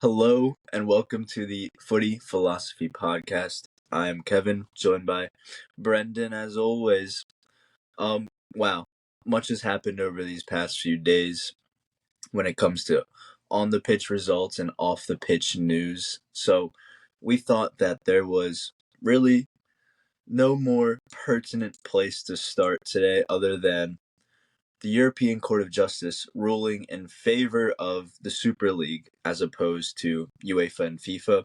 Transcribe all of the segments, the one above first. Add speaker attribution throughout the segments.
Speaker 1: Hello and welcome to the Footy Philosophy Podcast. I am Kevin, joined by Brendan as always. Wow, much has happened over these past few days when it comes to on the pitch results and off the pitch news. So we thought that there was really no more pertinent place to start today other than the European Court of Justice ruling in favor of the Super League as opposed to UEFA and FIFA.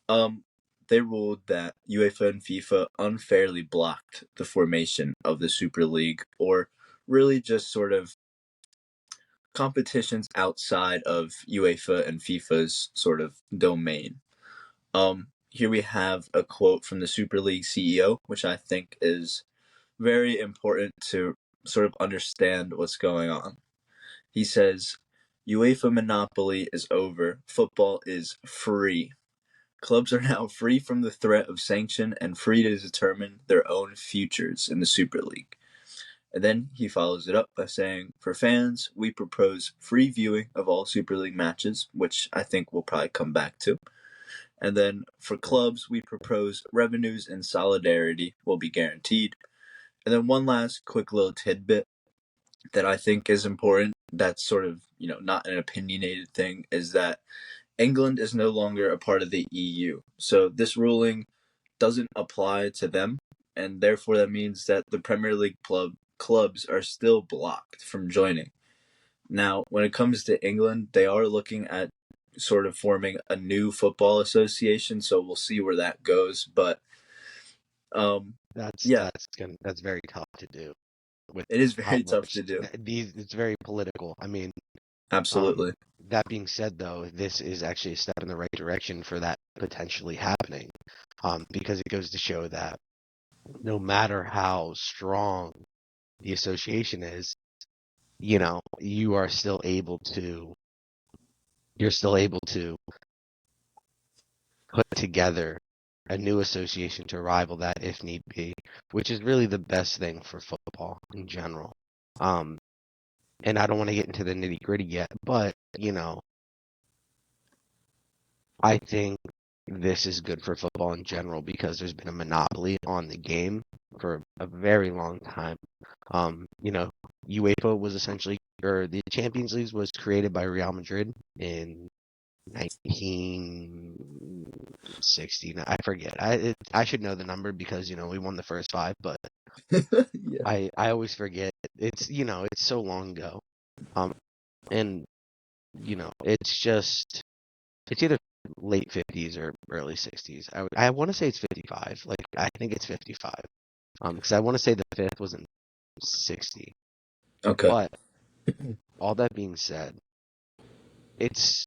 Speaker 1: Um, they ruled that UEFA and FIFA unfairly blocked the formation of the Super League, or really just sort of competitions outside of UEFA and FIFA's sort of domain. Here we have a quote from the Super League CEO, which I think is very important to sort of understand what's going on. He says, UEFA monopoly is over. Football is free. Clubs are now free from the threat of sanction and free to determine their own futures in the Super League. And then he follows it up by saying, for fans, we propose free viewing of all Super League matches, which I think we'll probably come back to. And then for clubs, we propose revenues and solidarity will be guaranteed. And then one last quick little tidbit that I think is important, that's sort of, not an opinionated thing, is that England is no longer a part of the EU. So this ruling doesn't apply to them, and therefore that means that the Premier League clubs are still blocked from joining. Now, when it comes to England, they are looking at sort of forming a new football association, so we'll see where that goes. But
Speaker 2: That's
Speaker 1: yeah,
Speaker 2: that's very tough to do. With
Speaker 1: it is
Speaker 2: how
Speaker 1: very tough
Speaker 2: much
Speaker 1: to do.
Speaker 2: it's very political. I mean,
Speaker 1: Absolutely.
Speaker 2: that being said, though, this is actually a step in the right direction for that potentially happening, because it goes to show that no matter how strong the association is, you're still able to put together a new association to rival that if need be, which is really the best thing for football in general. And I don't want to get into the nitty gritty yet, but I think this is good for football in general because there's been a monopoly on the game for a very long time. UEFA was essentially, or the Champions League was created by Real Madrid in 1960. I forget. I should know the number because we won the first five, but
Speaker 1: Yeah.
Speaker 2: I always forget. It's so long ago. And it's either late 50s or early 60s. I want to say it's 55. Like I think it's 55. Because I want to say the fifth was in 60.
Speaker 1: Okay.
Speaker 2: But all that being said, it's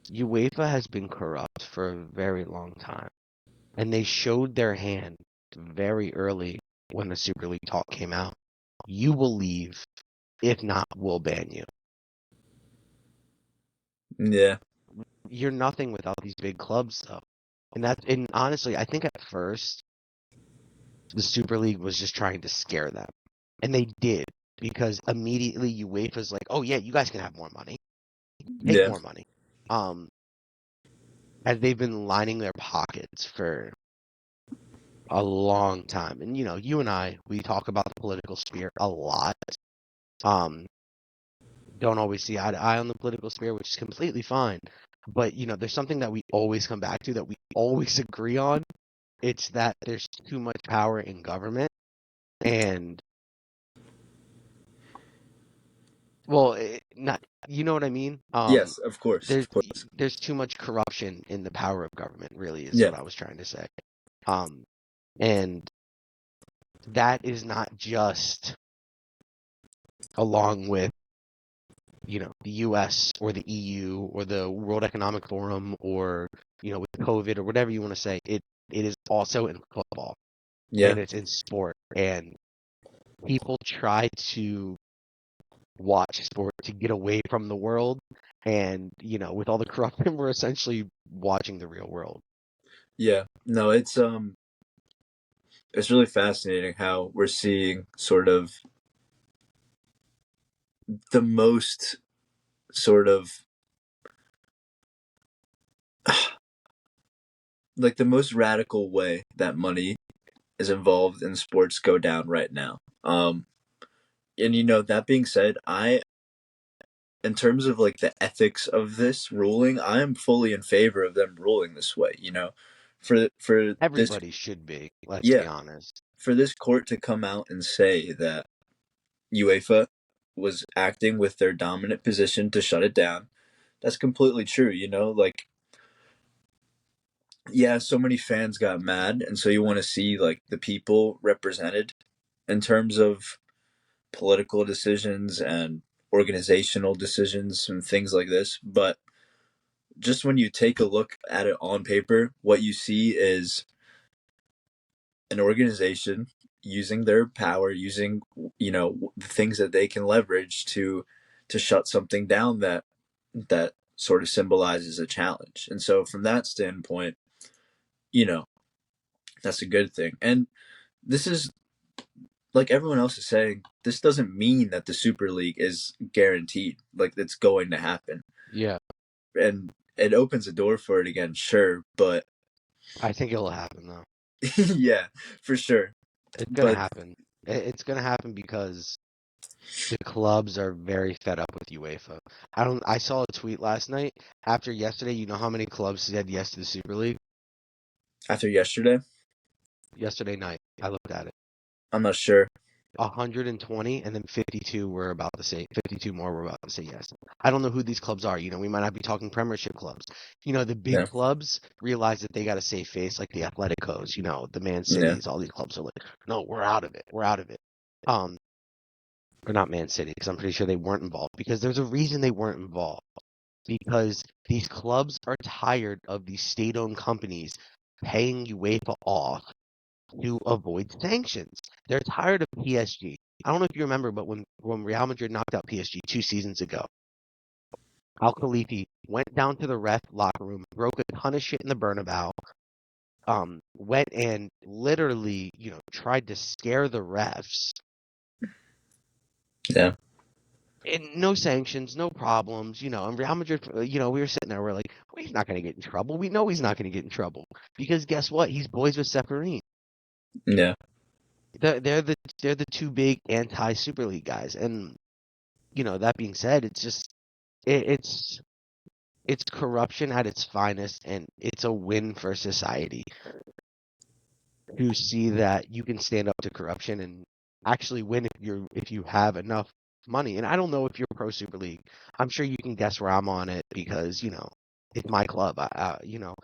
Speaker 2: UEFA has been corrupt for a very long time, and they showed their hand very early when the Super League talk came out. You will leave, if not, we'll ban you.
Speaker 1: Yeah.
Speaker 2: You're nothing without these big clubs, though. And honestly, I think at first the Super League was just trying to scare them, and they did because immediately UEFA's like, "Oh yeah, you guys can have more money, take
Speaker 1: Yeah.
Speaker 2: more money," as they've been lining their pockets for a long time. And you and I, we talk about the political sphere a lot. Don't always see eye to eye on the political sphere, which is completely fine. But there's something that we always come back to that we always agree on. It's that there's too much power in government, and well, not you know what I mean.
Speaker 1: Yes, of course.
Speaker 2: There's
Speaker 1: Of course.
Speaker 2: there's too much corruption in the power of government. Really, is
Speaker 1: Yeah.
Speaker 2: what I was trying to say. And that is not just along with the U.S. or the EU or the World Economic Forum or with COVID or whatever you want to say. It is also in football
Speaker 1: Yeah.
Speaker 2: and it's in sport, and people try to watch sport to get away from the world, and with all the corruption, we're essentially watching the real world.
Speaker 1: Yeah. No, it's really fascinating how we're seeing sort of the most sort of like the most radical way that money is involved in sports go down right now. And that being said, in terms of like the ethics of this ruling, I am fully in favor of them ruling this way. For this,
Speaker 2: Everybody should be, let's
Speaker 1: yeah,
Speaker 2: be honest.
Speaker 1: for this court to come out and say that UEFA was acting with their dominant position to shut it down, that's completely true. Like, yeah, so many fans got mad, and so you want to see like the people represented in terms of political decisions and organizational decisions and things like this. But just when you take a look at it on paper, what you see is an organization using their power, using the things that they can leverage to shut something down that sort of symbolizes a challenge. And so from that standpoint, you know, that's a good thing. And this is like everyone else is saying, this doesn't mean that the Super League is guaranteed, like it's going to happen.
Speaker 2: Yeah,
Speaker 1: And it opens the door for it again, sure, but
Speaker 2: I think it'll happen though.
Speaker 1: yeah, for sure.
Speaker 2: It's gonna
Speaker 1: But
Speaker 2: happen. It's gonna happen because the clubs are very fed up with UEFA. I saw a tweet last night after yesterday. You know how many clubs said yes to the Super League?
Speaker 1: after yesterday,
Speaker 2: Yesterday night, I looked at it.
Speaker 1: I'm not sure.
Speaker 2: 120, and then 52 were about to say 52 more were about to say yes. I don't know who these clubs are. We might not be talking Premiership clubs. The big
Speaker 1: Yeah,
Speaker 2: clubs realize that they got to save face, like the Atleticos, the Man
Speaker 1: yeah,
Speaker 2: Cities. All these clubs are like, no, we're out of it. We're out of it. Um, or not Man City, because I'm pretty sure they weren't involved. Because there's a reason they weren't involved. Because these clubs are tired of these state-owned companies paying UEFA off to avoid sanctions. They're tired of PSG. I don't know if you remember, but when Real Madrid knocked out PSG 2 seasons ago, Al Khalifi went down to the ref locker room, broke a ton of shit in the Bernabeu, went and literally, tried to scare the refs.
Speaker 1: yeah,
Speaker 2: And no sanctions, no problems, and Real Madrid, we were sitting there, we're like, well, he's not going to get in trouble. We know he's not going to get in trouble because guess what? He's boys with Seferin.
Speaker 1: yeah,
Speaker 2: They're the two big anti Super League guys, and that being said, it's just it's corruption at its finest, and it's a win for society to see that you can stand up to corruption and actually win if you have enough money. And I don't know if you're pro Super League. I'm sure you can guess where I'm on it because it's my club. And I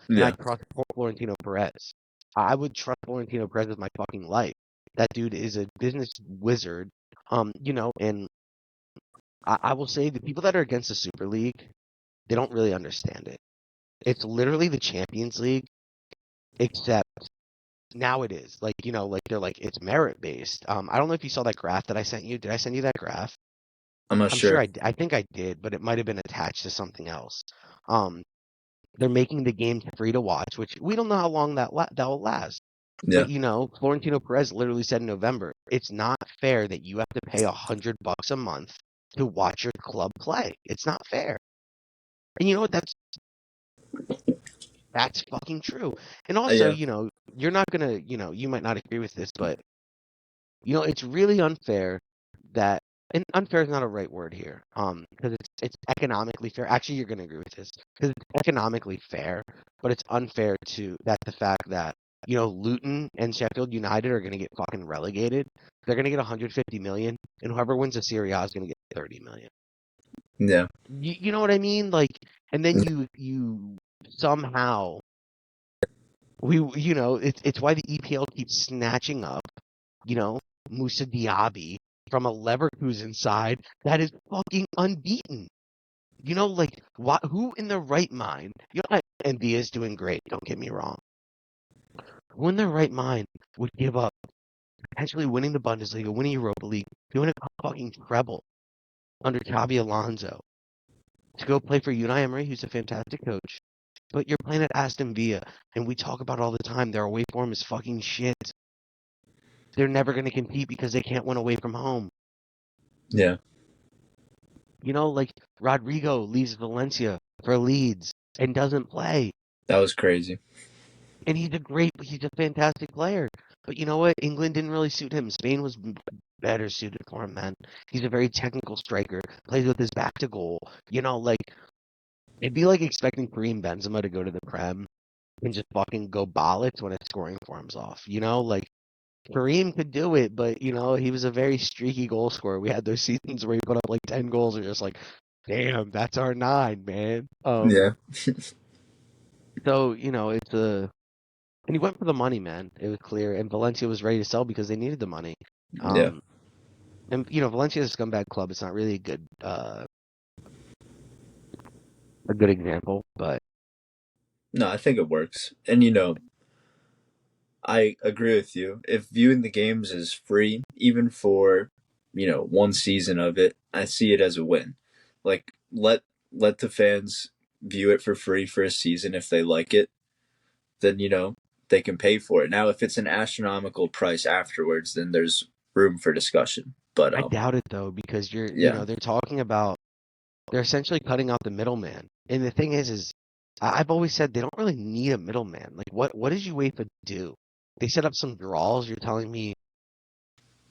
Speaker 1: yeah,
Speaker 2: trust Florentino Perez. I would trust Florentino Perez with my fucking life. That dude is a business wizard. And I will say the people that are against the Super League, they don't really understand it. It's literally the Champions League, except now it is. Like they're like it's merit based. I don't know if you saw that graph that I sent you. Did I send you that graph?
Speaker 1: I'm not
Speaker 2: I'm sure
Speaker 1: sure.
Speaker 2: I think I did, but it might have been attached to something else. Um, they're making the game free to watch, which we don't know how long that will last.
Speaker 1: Yeah,
Speaker 2: But Florentino Perez literally said in November, it's not fair that you have to pay $100 a month to watch your club play. It's not fair. And you know what? That's fucking true. And also,
Speaker 1: yeah,
Speaker 2: you're not gonna, you might not agree with this, but it's really unfair that, and unfair is not a right word here, because it's economically fair. Actually, you're gonna agree with this because it's economically fair, but it's unfair to that the fact that Luton and Sheffield United are gonna get fucking relegated. They're gonna get 150 million, and whoever wins the Serie A is gonna get 30 million.
Speaker 1: yeah,
Speaker 2: You know what I mean? Like, and then you somehow it's why the EPL keeps snatching up, you know, Musa Diaby from a Leverkusen side that is fucking unbeaten. Like who in their right mind? And Dia's doing great. Don't get me wrong. Who in their right mind would give up potentially winning the Bundesliga, winning Europa League, doing a fucking treble under Xabi Alonso to go play for Unai Emery, who's a fantastic coach? But you're playing at Aston Villa, and we talk about it all the time. Their away form is fucking shit. They're never going to compete because they can't win away from home.
Speaker 1: yeah.
Speaker 2: Like Rodrigo leaves Valencia for Leeds and doesn't play.
Speaker 1: That was crazy.
Speaker 2: And he's a fantastic player. But you know what? England didn't really suit him. Spain was better suited for him, man. He's a very technical striker, plays with his back to goal. Like, it'd be like expecting Kareem Benzema to go to the Prem and just fucking go ballets when his scoring form's off. Like Kareem could do it, but he was a very streaky goal scorer. We had those seasons where he put up like 10 goals and just like, damn, that's our nine, man.
Speaker 1: Yeah,
Speaker 2: So, it's a and he went for the money, man. It was clear. And Valencia was ready to sell because they needed the money.
Speaker 1: yeah.
Speaker 2: Um and Valencia is a scumbag club. It's not really a good example, but
Speaker 1: No, I think it works. And I agree with you. If viewing the games is free, even for, one season of it, I see it as a win. Like let the fans view it for free for a season if they like it, then they can pay for it. Now if it's an astronomical price afterwards, then there's room for discussion. But
Speaker 2: I doubt it though because
Speaker 1: yeah,
Speaker 2: they're talking about they're essentially cutting out the middleman. And the thing is I've always said they don't really need a middleman. Like what does UEFA do? They set up some draws. You're telling me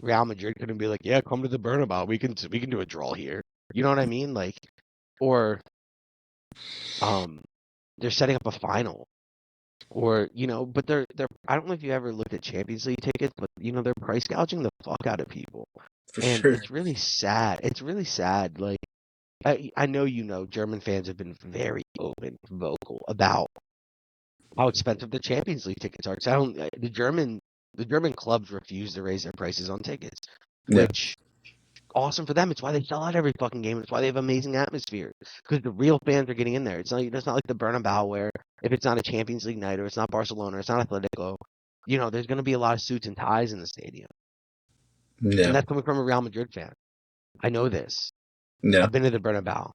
Speaker 2: Real Madrid couldn't be like, yeah, come to the Bernabeu. We can do a draw here. You know what I mean? Like, or um, they're setting up a final, or but they're. I don't know if you ever looked at Champions League tickets, but they're price gouging the fuck out of people,
Speaker 1: for
Speaker 2: and
Speaker 1: sure.
Speaker 2: it's really sad. It's really sad. Like I know German fans have been very open, vocal about how expensive the Champions League tickets are. 'Cause I don't, the German clubs refuse to raise their prices on tickets,
Speaker 1: Yeah.
Speaker 2: which awesome for them. It's why they sell out every fucking game. It's why they have amazing atmosphere because the real fans are getting in there. It's not like the Bernabeu where if it's not a Champions League night or it's not Barcelona or it's not Atletico, there's going to be a lot of suits and ties in the stadium. And
Speaker 1: Yeah.
Speaker 2: that's coming from a Real Madrid fan. I know this.
Speaker 1: Yeah.
Speaker 2: I've been to the Bernabeu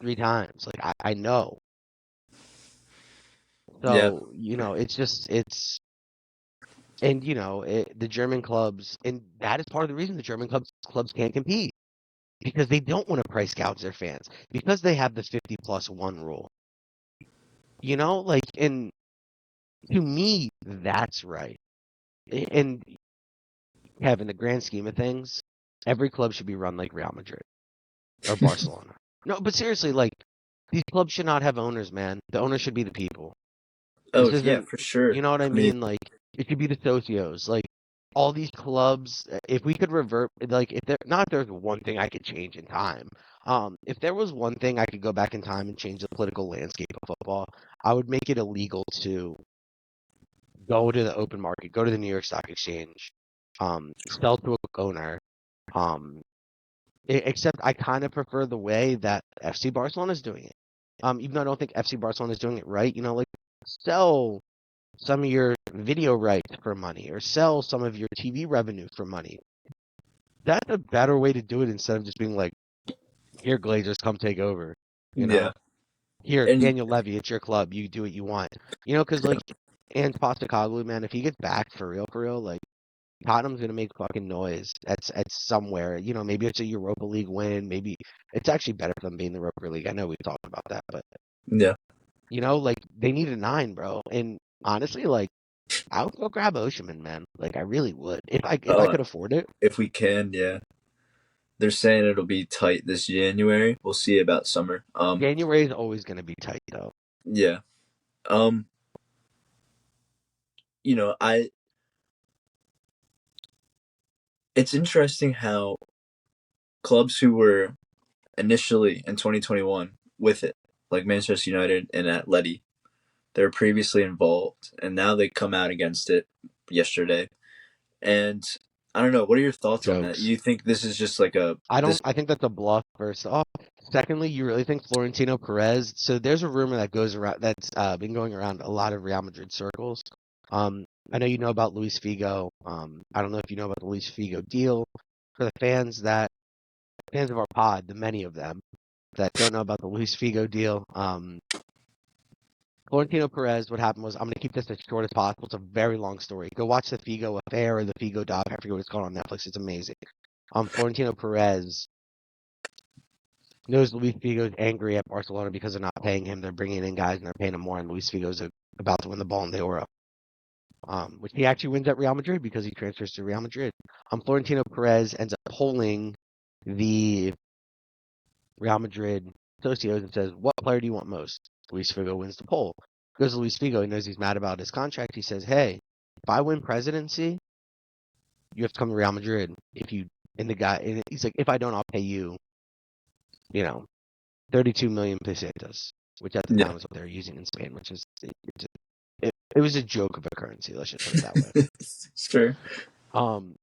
Speaker 2: 3 times. Like I know.
Speaker 1: Yeah.
Speaker 2: So it's and the German clubs and that is part of the reason the German clubs can't compete because they don't want to price gouge their fans because they have the 50 plus one rule. Like, and to me, that's right. And Kevin, in the grand scheme of things, every club should be run like Real Madrid or Barcelona. No, but seriously, like, these clubs should not have owners, man. The owners should be the people. This
Speaker 1: Oh yeah,
Speaker 2: isn't,
Speaker 1: for sure.
Speaker 2: you know what I
Speaker 1: I mean,
Speaker 2: mean? Like, it should be the socios. Like, all these clubs, if we could revert, like, if there's one thing I could change in time. If there was one thing I could go back in time and change the political landscape of football, I would make it illegal to go to the open market, go to the New York Stock Exchange, sell to a owner. Um, except I kind of prefer the way that FC Barcelona is doing it. Even though I don't think FC Barcelona is doing it right, like sell some of your video rights for money or sell some of your TV revenue for money. That's a better way to do it instead of just being like, here, Glazers, come take over. You know,
Speaker 1: yeah,
Speaker 2: here,
Speaker 1: and
Speaker 2: Daniel Levy, it's your club. You do what you want. Because like, and Postecoglou, man, if he gets back for real, like, Tottenham's gonna make fucking noise at somewhere. Maybe it's a Europa League win. Maybe it's actually better for them being in the Europa League. I know we talked about that, but
Speaker 1: yeah.
Speaker 2: like they need a nine, bro. And honestly, like I would go grab Osimhen, man. Like I really would if I
Speaker 1: Oh,
Speaker 2: could afford it.
Speaker 1: if we can, yeah. They're saying it'll be tight this January. We'll see about summer.
Speaker 2: January is always gonna be tight though.
Speaker 1: Yeah. Um, I it's interesting how clubs who were initially in 2021 with it, like Manchester United and Atleti, they were previously involved, and now they come out against it yesterday. And I don't know. What are your thoughts on that?
Speaker 2: Jokes.
Speaker 1: You think this is just like a
Speaker 2: I
Speaker 1: this?
Speaker 2: don't. I think that's a bluff. First off. Secondly, you really think Florentino Perez? So there's a rumor that goes around that's been going around a lot of Real Madrid circles. Um, I know you know about Luis Figo. I don't know if you know about the Luis Figo deal. For the fans of our pod, the many of them that don't know about the Luis Figo deal, Florentino Perez. What happened was I'm going to keep this as short as possible. It's a very long story. Go watch the Figo affair or the Figo doc. I forget what it's called on Netflix. It's amazing. Florentino Perez knows Luis Figo's angry at Barcelona because they're not paying him. They're bringing in guys and they're paying him more. And Luis Figo's a about to win the Ballon d'Or, which he actually wins at Real Madrid because he transfers to Real Madrid. Florentino Perez ends up polling the Real Madrid socios and says, "What player do you want most?" Luis Figo wins the poll. Goes to Luis Figo. He knows he's mad about his contract. He says, "Hey, if I win presidency, you have to come to Real Madrid. If you and the guy, and he's like, if I don't, I'll pay you, 32 million pesetas, which at the
Speaker 1: Yeah.
Speaker 2: time was what they were using in Spain, which is it was a joke of a currency. Let's just put it that way.
Speaker 1: Sure.
Speaker 2: Um,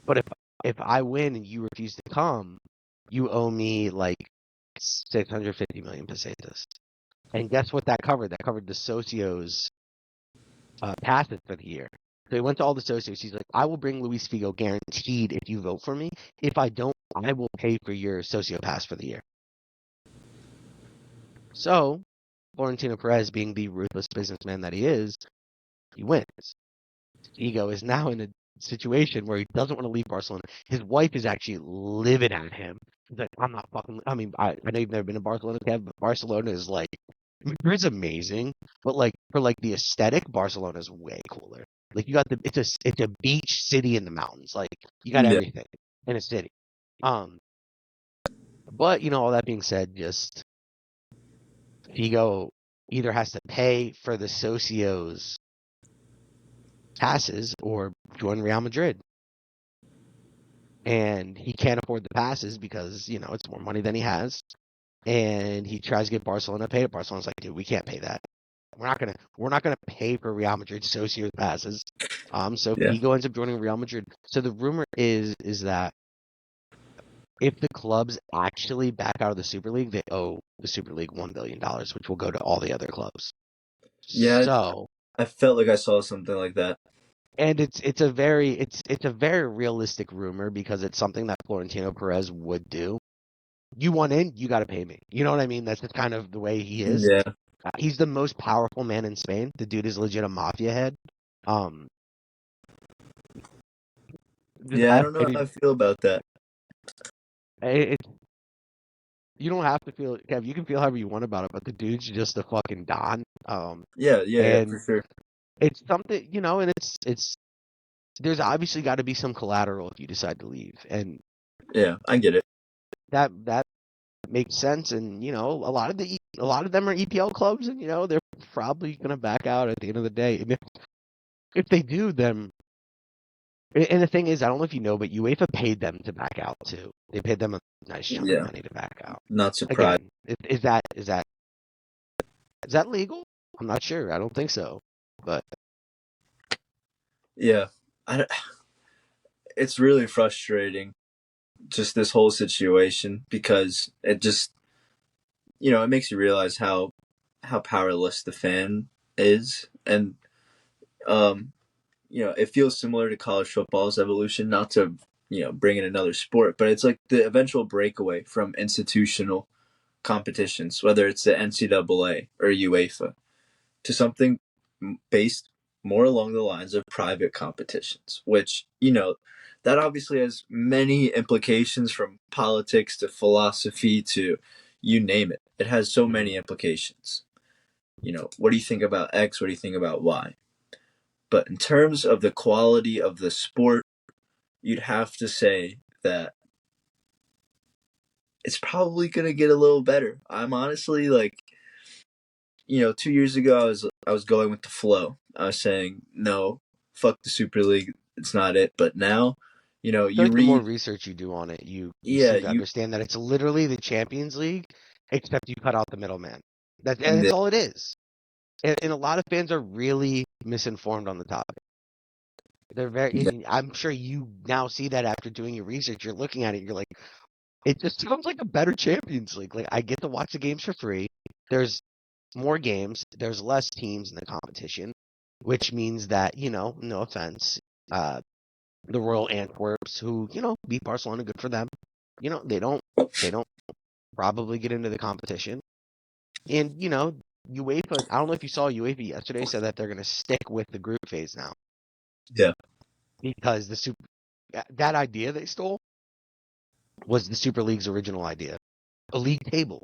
Speaker 2: but if I win and you refuse to come, you owe me like 650 million pesetas. And guess what that covered? That covered the socios passes for the year. So he went to all the socios. He's like, I will bring Luis Figo guaranteed if you vote for me. If I don't, I will pay for your socio pass for the year. So Florentino Perez, being the ruthless businessman that he is, he wins. Figo is now in a situation where he doesn't want to leave Barcelona. His wife is actually living at him. He's like, I'm not fucking. I mean, I know you've never been to Barcelona, Kev, but Barcelona is like, Madrid's amazing, but like for like the aesthetic, Barcelona is way cooler. Like you got it's a beach city in the mountains. Like you got
Speaker 1: Yeah.
Speaker 2: everything in a city. But all that being said, just Figo either has to pay for the socios passes or join Real Madrid. And he can't afford the passes because, it's more money than he has. And he tries to get Barcelona paid. Barcelona's like, dude, we can't pay that. We're not gonna pay for Real Madrid socio passes. So
Speaker 1: Yeah.
Speaker 2: Figo ends up joining Real Madrid. So the rumor is that if the clubs actually back out of the Super League, they owe the Super League $1 billion, which will go to all the other clubs.
Speaker 1: Yeah.
Speaker 2: So,
Speaker 1: I felt like I saw something like that.
Speaker 2: and it's a very realistic rumor because it's something that Florentino Perez would do. You want in, you got to pay me. You know what I mean? That's just kind of the way he is.
Speaker 1: Yeah.
Speaker 2: He's the most powerful man in Spain. The dude is legit a mafia head. Um, just
Speaker 1: Yeah. I
Speaker 2: ask
Speaker 1: don't know
Speaker 2: any.
Speaker 1: how I feel about that.
Speaker 2: You don't have to feel, Kev. You can feel however you want about it, but the dude's just a fucking don.
Speaker 1: Yeah. Yeah. Yeah. For
Speaker 2: And
Speaker 1: sure.
Speaker 2: it's something, and it's. There's obviously got to be some collateral if you decide to leave, and
Speaker 1: Yeah. I get it.
Speaker 2: that makes sense. And a lot of them are EPL clubs, and they're probably gonna back out at the end of the day. And if they do, then and the thing is, I don't know if you know, but UEFA paid them to back out too. They paid them a nice chunk of
Speaker 1: Yeah.
Speaker 2: money to back out.
Speaker 1: Not surprised.
Speaker 2: Again, is that legal? I'm not sure. I don't think so. But
Speaker 1: Yeah. It's really frustrating, just this whole situation, because it just, it makes you realize how powerless the fan is. And it feels similar to college football's evolution, not to, bring in another sport, but it's like the eventual breakaway from institutional competitions, whether it's the NCAA or UEFA, to something based more along the lines of private competitions, which, that obviously has many implications, from politics to philosophy to you name it. It has so
Speaker 2: mhm.
Speaker 1: many implications. What do you think about X? What do you think about Y? But in terms of the quality of the sport, you'd have to say that it's probably going to get a little better. I'm honestly like, 2 years ago, I was going with the flow. I was saying, no, fuck the Super League. It's not it. But now,
Speaker 2: I feel
Speaker 1: you
Speaker 2: like the more
Speaker 1: read,
Speaker 2: research you do on it, you
Speaker 1: yeah,
Speaker 2: seem to understand that it's literally the Champions League, except you cut out the middleman. That's
Speaker 1: yeah,
Speaker 2: all it is. And a lot of fans are really misinformed on the topic. They're
Speaker 1: yeah,
Speaker 2: very. I'm sure you now see that after doing your research. You're looking at it. You're like, it just sounds like a better Champions League. Like I get to watch the games for free. There's more games. There's less teams in the competition, which means that no offense, the Royal Antwerps, who beat Barcelona, good for them. They don't probably get into the competition. And UEFA. I don't know if you saw UEFA yesterday said that they're going to stick with the group phase now
Speaker 1: yeah,
Speaker 2: because that idea they stole was the Super League's original idea, a league table.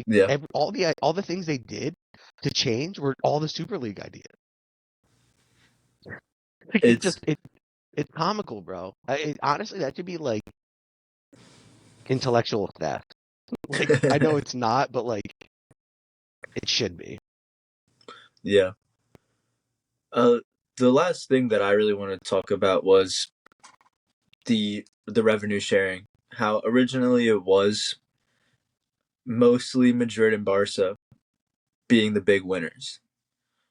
Speaker 1: yeah,
Speaker 2: All the things they did to change were all the Super League ideas. Like
Speaker 1: It's
Speaker 2: it's comical, bro. Honestly, that should be like intellectual theft. Like I know it's not, but like it should be.
Speaker 1: yeah. Uh, the last thing that I really want to talk about was the revenue sharing. How originally it was mostly Madrid and Barca being the big winners.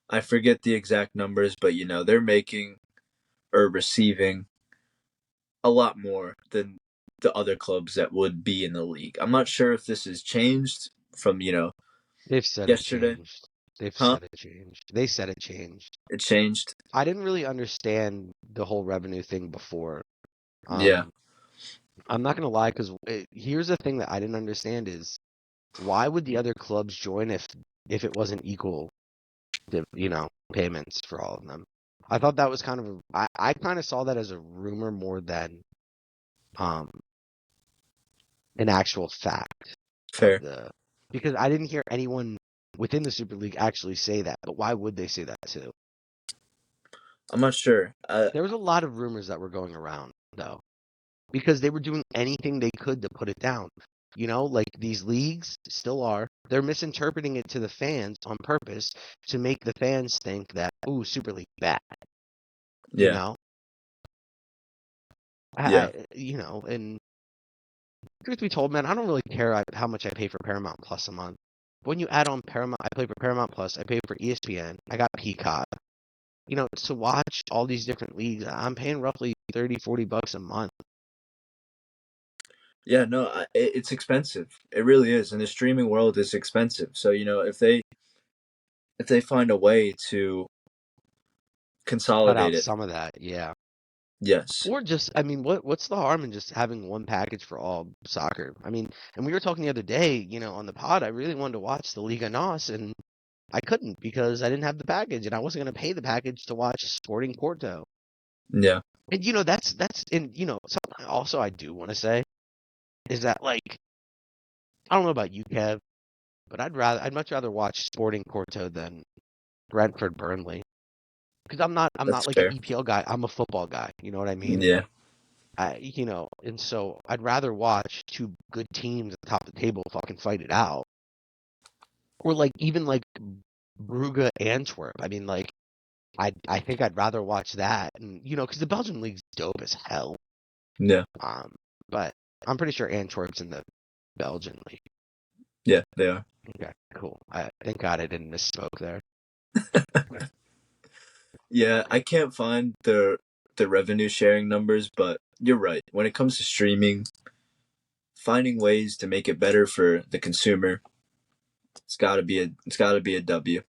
Speaker 1: I forget the exact numbers, but they're making or receiving a lot more than the other clubs that would be in the league. I'm not sure if this has changed from,
Speaker 2: They've said it
Speaker 1: yesterday.
Speaker 2: changed. They've
Speaker 1: Huh?
Speaker 2: said it changed. They said it changed.
Speaker 1: It changed.
Speaker 2: I didn't really understand the whole revenue thing before.
Speaker 1: Yeah.
Speaker 2: Um, I'm not gonna lie, because here's the thing that I didn't understand is why would the other clubs join if it wasn't equal to, payments for all of them? I thought that was kind of I kind of saw that as a rumor more than um an actual fact of
Speaker 1: Fair.
Speaker 2: the because I didn't hear anyone within the Super League actually say that. But why would they say that too?
Speaker 1: I'm not sure.
Speaker 2: There was a lot of rumors that were going around though, because they were doing anything they could to put it down. Like these leagues still are. They're misinterpreting it to the fans on purpose to make the fans think that, ooh, Super League bad. You
Speaker 1: Yeah.
Speaker 2: know,
Speaker 1: Yeah.
Speaker 2: and truth be told, man, I don't really care how much I pay for Paramount Plus a month. But when you add on Paramount, I pay for Paramount Plus, I pay for ESPN, I got Peacock. To watch all these different leagues, I'm paying roughly 30, $40 a month.
Speaker 1: Yeah. No, it's expensive. It really is. And the streaming world is expensive. So, if they find a way to
Speaker 2: Cut
Speaker 1: consolidate
Speaker 2: out
Speaker 1: it,
Speaker 2: some of that, yeah.
Speaker 1: yes.
Speaker 2: Or just, I mean, what's the harm in just having one package for all soccer? I mean, and we were talking the other day, on the pod, I really wanted to watch the Liga NOS, and I couldn't because I didn't have the package, and I wasn't going to pay the package to watch Sporting Porto.
Speaker 1: Yeah.
Speaker 2: And and something also I do want to say is that like I don't know about you, Kev, but I'd much rather watch Sporting Porto than Brentford Burnley because I'm not
Speaker 1: That's
Speaker 2: like an
Speaker 1: fair.
Speaker 2: EPL guy. I'm a football guy. You know what I mean?
Speaker 1: Yeah.
Speaker 2: And so I'd rather watch two good teams at the top of the table fucking fight it out, or like even like Brugge Antwerp. I mean, like I think I'd rather watch that, and because the Belgian league's dope as hell.
Speaker 1: Yeah.
Speaker 2: Um, but I'm pretty sure Antwerp's in the Belgian league.
Speaker 1: Yeah. They are.
Speaker 2: Okay, cool. Thank God I didn't misspoke there.
Speaker 1: Yeah. I can't find the revenue sharing numbers, but you're right. When it comes to streaming, finding ways to make it better for the consumer, it's got to be a W.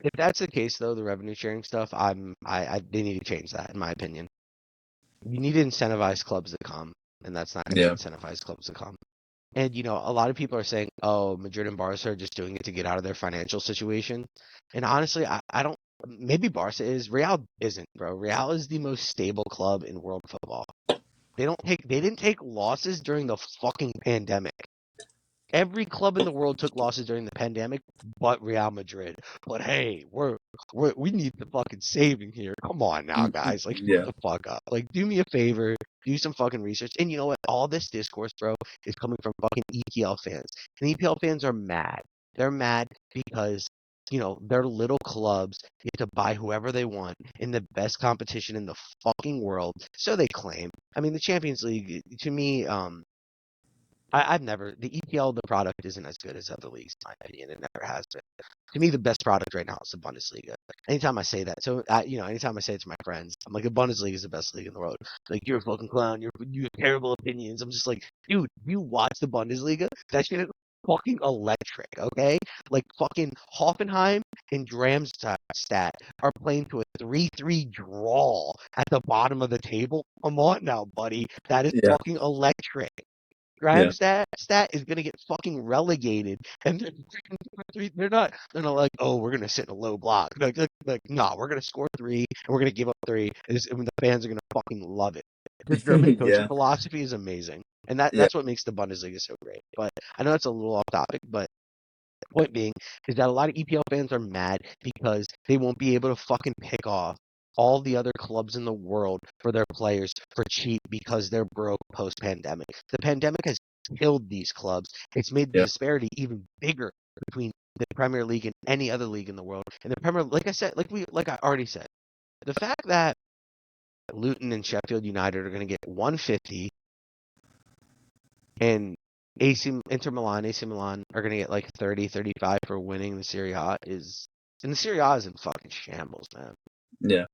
Speaker 2: If that's the case, though, the revenue sharing stuff, they need to change that, in my opinion. You need to incentivize clubs to come, and that's not how you
Speaker 1: Yeah.
Speaker 2: incentivize clubs to come. And a lot of people are saying, "Oh, Madrid and Barca are just doing it to get out of their financial situation." And honestly, I don't. Maybe Barca is. Real isn't, bro. Real is the most stable club in world football. They didn't take losses during the fucking pandemic. Every club in the world took losses during the pandemic, but Real Madrid. But hey, we need the fucking saving here. Come on now, guys. Like, shut
Speaker 1: Yeah.
Speaker 2: the fuck up. Like, do me a favor, do some fucking research. And you know what? All this discourse, bro, is coming from fucking EPL fans. And EPL fans are mad. They're mad because their little clubs get to buy whoever they want in the best competition in the fucking world. So they claim. I mean, the Champions League, to me, I've never the EPL, the product isn't as good as other leagues, in my opinion. It never has been. To me, the best product right now is the Bundesliga. Anytime I say that, so anytime I say it to my friends, I'm like, the Bundesliga is the best league in the world. Like, you're a fucking clown. You have terrible opinions. I'm just like, dude, you watch the Bundesliga? That shit is fucking electric. Okay, like fucking Hoffenheim and Darmstadt are playing to a 3-3 draw at the bottom of the table. Come on now, buddy. That is
Speaker 1: Yeah.
Speaker 2: fucking electric.
Speaker 1: Yeah.
Speaker 2: Grimes stat is gonna get fucking relegated, and they're not like, oh, we're gonna sit in a low block. Like nah, we're gonna score three and we're gonna give up three, and the fans are gonna fucking love it. The German coaching
Speaker 1: Yeah.
Speaker 2: philosophy is amazing, and
Speaker 1: Yeah.
Speaker 2: that's what makes the Bundesliga so great. But I know that's a little off topic, but Point being is that a lot of EPL fans are mad because they won't be able to fucking pick off all the other clubs in the world for their players for cheap because they're broke post-pandemic. The pandemic has killed these clubs. It's made the
Speaker 1: Yeah.
Speaker 2: disparity even bigger between the Premier League and any other league in the world. And the Premier, like I said, like I already said, the fact that Luton and Sheffield United are going to get 150 and Inter Milan, AC Milan are going to get like 30, 35 for winning the Serie A and the Serie A is in fucking shambles, man.
Speaker 1: Yeah.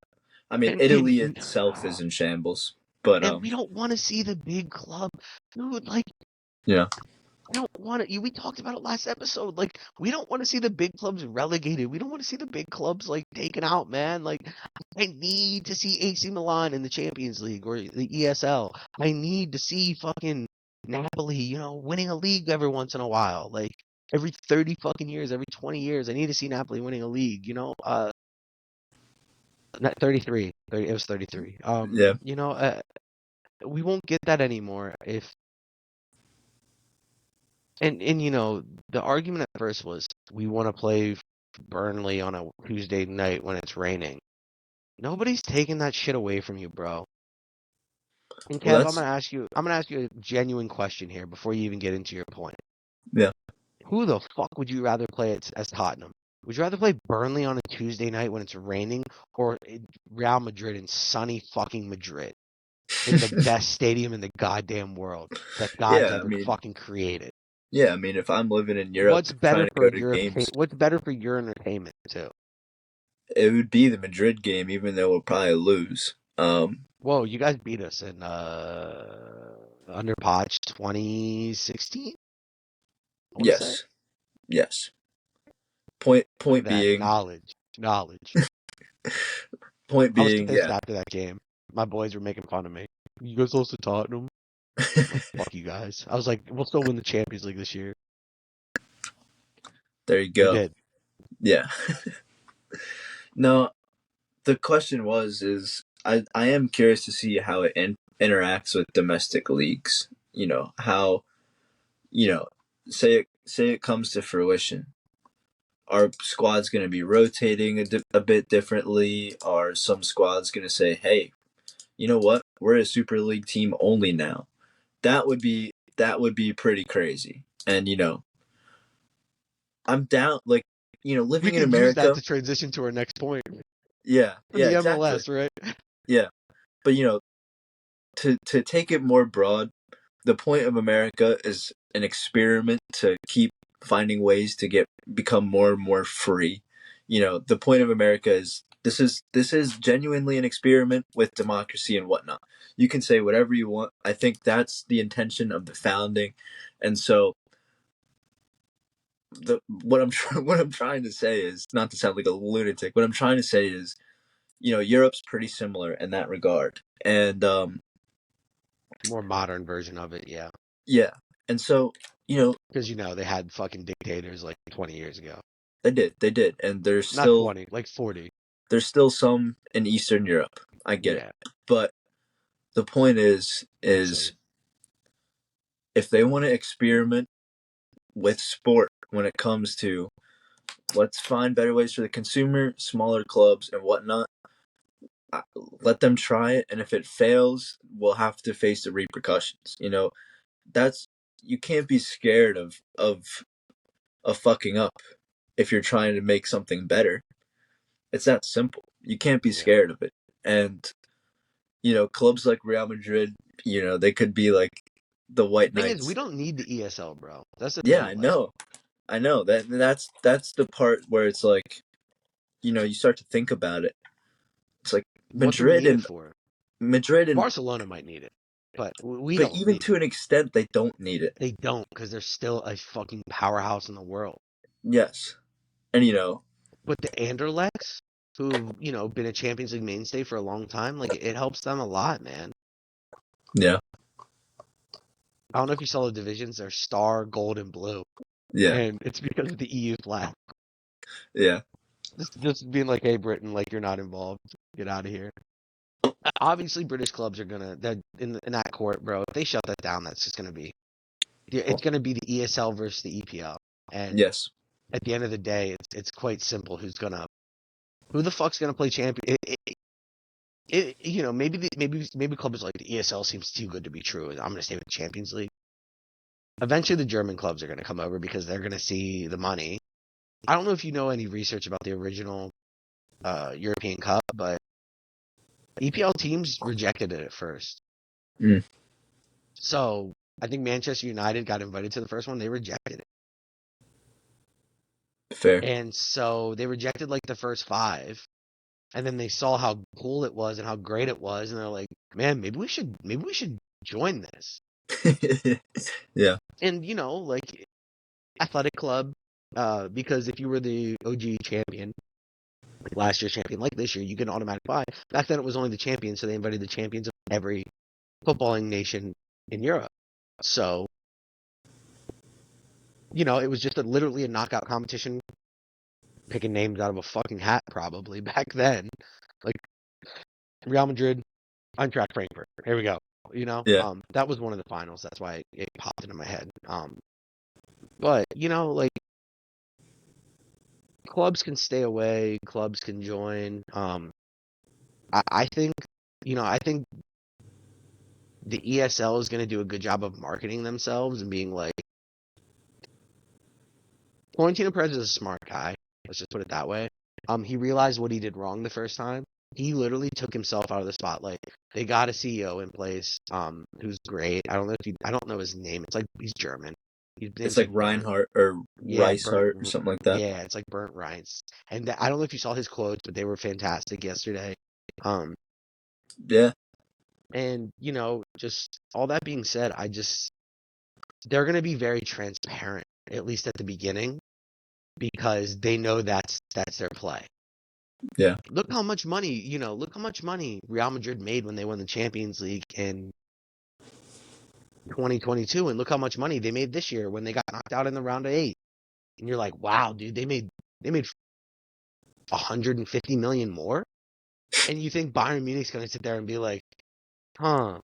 Speaker 1: I mean, Italy itself is in shambles, but
Speaker 2: And we don't want to see the big club, dude. Like,
Speaker 1: yeah,
Speaker 2: I don't want to. We talked about it last episode. Like, we don't want to see the big clubs relegated. We don't want to see the big clubs like taken out, man. Like, I need to see AC Milan in the Champions League or the ESL. I need to see fucking Napoli, winning a league every once in a while. Like every 30 fucking years, every 20 years, I need to see Napoli winning a league. Not 33. It was 33.
Speaker 1: yeah.
Speaker 2: We won't get that anymore if and the argument at first was we want to play Burnley on a Tuesday night when it's raining. Nobody's taking that shit away from you, bro. And
Speaker 1: Well,
Speaker 2: Kev,
Speaker 1: that's
Speaker 2: I'm gonna ask you a genuine question here before you even get into your point.
Speaker 1: yeah.
Speaker 2: Who the fuck would you rather play as Tottenham? Would you rather play Burnley on a Tuesday night when it's raining or Real Madrid in sunny fucking Madrid in the best stadium in the goddamn world that God's
Speaker 1: Yeah, I
Speaker 2: ever
Speaker 1: mean,
Speaker 2: fucking created?
Speaker 1: yeah, I mean, if I'm living in Europe
Speaker 2: What's
Speaker 1: trying
Speaker 2: better
Speaker 1: to
Speaker 2: for
Speaker 1: go to
Speaker 2: your
Speaker 1: games,
Speaker 2: What's better for your entertainment too?
Speaker 1: it would be the Madrid game, even though we'll probably lose.
Speaker 2: Whoa, you guys beat us in under Poch 2016. I want to say.
Speaker 1: Yes, yes. Point
Speaker 2: That
Speaker 1: being,
Speaker 2: knowledge.
Speaker 1: point
Speaker 2: I was
Speaker 1: being,
Speaker 2: pissed
Speaker 1: yeah.
Speaker 2: after that game. My boys were making fun of me. You guys lost to Tottenham. Like, fuck you guys. I was like, we'll still win the Champions League this year.
Speaker 1: There you
Speaker 2: We
Speaker 1: go.
Speaker 2: did.
Speaker 1: Yeah. No, the question is I am curious to see how it interacts with domestic leagues. How say it comes to fruition. Are squads going to be rotating a bit differently? Are some squads going to say, "Hey, you know what? We're a Super League team only now." That would be pretty crazy. And I'm down. Like
Speaker 2: We
Speaker 1: living in
Speaker 2: could use that
Speaker 1: America.
Speaker 2: to transition to our next point.
Speaker 1: Yeah, yeah,
Speaker 2: The
Speaker 1: exactly.
Speaker 2: MLS, right?
Speaker 1: Yeah, but to take it more broad, the point of America is an experiment to keep finding ways to become more and more free. The point of America is this is genuinely an experiment with democracy and whatnot. You can say whatever you want. I think that's the intention of the founding, and so what I'm trying to say is not to sound like a lunatic. What I'm trying to say is, Europe's pretty similar in that regard, and
Speaker 2: More modern version of it, yeah.
Speaker 1: yeah, and so
Speaker 2: Because they had fucking dictators like 20 years ago.
Speaker 1: they did, and
Speaker 2: Not 20, like 40.
Speaker 1: there's still some in Eastern Europe. I get it,
Speaker 2: Yeah,
Speaker 1: but the point is
Speaker 2: insane.
Speaker 1: if they want to experiment with sport when it comes to let's find better ways for the consumer, smaller clubs and whatnot, let them try it, and if it fails, we'll have to face the repercussions. That's you can't be scared of fucking up if you're trying to make something better. It's that simple. You can't be
Speaker 2: Yeah.
Speaker 1: scared of it. And clubs like Real Madrid, they could be like the White
Speaker 2: Thing is, we
Speaker 1: Knights.
Speaker 2: don't need the ESL, bro. That's the
Speaker 1: Yeah,
Speaker 2: thing.
Speaker 1: I
Speaker 2: Like,
Speaker 1: know. I know. That's the part where it's like, you start to think about it. It's like
Speaker 2: what do we
Speaker 1: Madrid
Speaker 2: need it
Speaker 1: and
Speaker 2: for?
Speaker 1: Madrid and
Speaker 2: Barcelona might need it, but we
Speaker 1: but
Speaker 2: don't
Speaker 1: even
Speaker 2: need it.
Speaker 1: to an extent they don't need it.
Speaker 2: They don't because they're still a fucking powerhouse in the world.
Speaker 1: Yes. And
Speaker 2: But the Anderlechts, who've been a Champions League mainstay for a long time, like it helps them a lot, man.
Speaker 1: yeah.
Speaker 2: I don't know if you saw the divisions; they're star, gold, and blue,
Speaker 1: Yeah.
Speaker 2: and it's because of the EU flag.
Speaker 1: Yeah.
Speaker 2: Just being like, hey, Britain, like you're not involved. Get out of here. Obviously, British clubs are they're in that court, bro. If they shut that down, that's just gonna be it's gonna be the ESL versus the EPL, and
Speaker 1: Yes.
Speaker 2: at the end of the day, it's quite simple. Who the fuck's gonna play champion? Maybe clubs like the ESL seems too good to be true. I'm gonna stay with the Champions League. Eventually, the German clubs are gonna come over because they're gonna see the money. I don't know if you know any research about the original European Cup, but EPL teams rejected it at first.
Speaker 1: Mm,
Speaker 2: So I think Manchester United got invited to the first one. They rejected it.
Speaker 1: fair.
Speaker 2: And so they rejected like the first five. And then they saw how cool it was and how great it was. And they're like, man, maybe we should join this.
Speaker 1: Yeah.
Speaker 2: And, like athletic club, because if you were the OG champion, like last year's champion, like this year, you get an automatic buy. Back then it was only the champions. So they invited the champions of every footballing nation in Europe. So, it was just literally a knockout competition, picking names out of a fucking hat probably back then. Like Real Madrid, Eintracht Frankfurt. Here we go.
Speaker 1: Yeah.
Speaker 2: That was one of the finals. That's why it popped into my head. But like clubs can stay away, clubs can join. I think, I think the ESL is going to do a good job of marketing themselves and being like, Florentino Perez is a smart guy. Let's just put it that way. He realized what he did wrong the first time. He literally took himself out of the spotlight. They got a CEO in place, who's great. I don't know his name. It's like he's German. His
Speaker 1: It's
Speaker 2: name's
Speaker 1: like
Speaker 2: like Burnt.
Speaker 1: Reinhardt or
Speaker 2: Yeah,
Speaker 1: Ricehardt or something like that.
Speaker 2: Yeah, it's like Burnt Rice. And I don't know if you saw his quotes, but they were fantastic yesterday. Um,
Speaker 1: Yeah.
Speaker 2: and just all that being said, they're going to be very transparent, at least at the beginning, because they know that's their play.
Speaker 1: Yeah.
Speaker 2: Look how much money Real Madrid made when they won the Champions League in 2022, and look how much money they made this year when they got knocked out in the round of 8. And you're like, wow, dude, they made 150 million more. And you think Bayern Munich's going to sit there and be like, huh,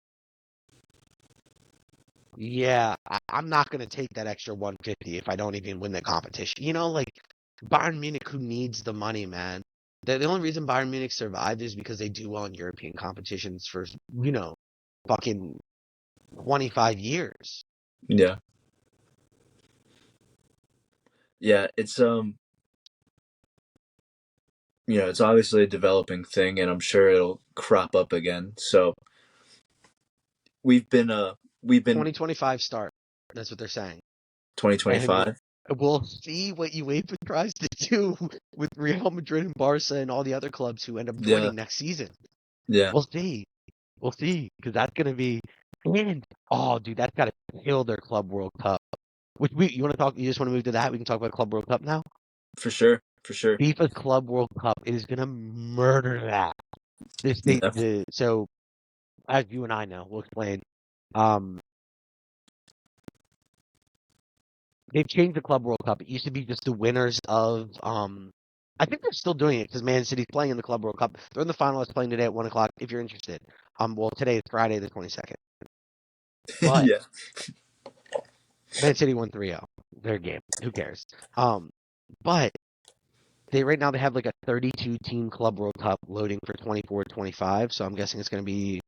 Speaker 2: yeah, I'm not going to take that extra 150 if I don't even win the competition. Like Bayern Munich, who needs the money, man. The only reason Bayern Munich survived is because they do well in European competitions for, fucking 25 years.
Speaker 1: Yeah. Yeah. It's obviously a developing thing, and I'm sure it'll crop up again. So we've been we've been
Speaker 2: 2025 start. That's what they're saying. And
Speaker 1: 2025.
Speaker 2: we'll see what UEFA tries to do with Real Madrid and Barca and all the other clubs who end up
Speaker 1: Yeah.
Speaker 2: joining next season.
Speaker 1: Yeah.
Speaker 2: We'll see. We'll see. Because that's going to be. And, oh, dude, that's got to kill their Club World Cup. You want to talk? You just want to move to that? We can talk about Club World Cup now?
Speaker 1: For sure. For sure.
Speaker 2: FIFA's Club World Cup is going to murder that.
Speaker 1: Yeah.
Speaker 2: So, as you and I know, we'll explain. Um, they've changed the Club World Cup. It used to be just the winners of. I think they're still doing it because Man City's playing in the Club World Cup. They're in the finalists playing today at 1 o'clock. If you're interested, well, today is Friday the 22nd. But
Speaker 1: Yeah.
Speaker 2: Man City won 3-0 their game. Who cares? But right now they have like a 32 team Club World Cup loading for 24-25. So I'm guessing it's going to be.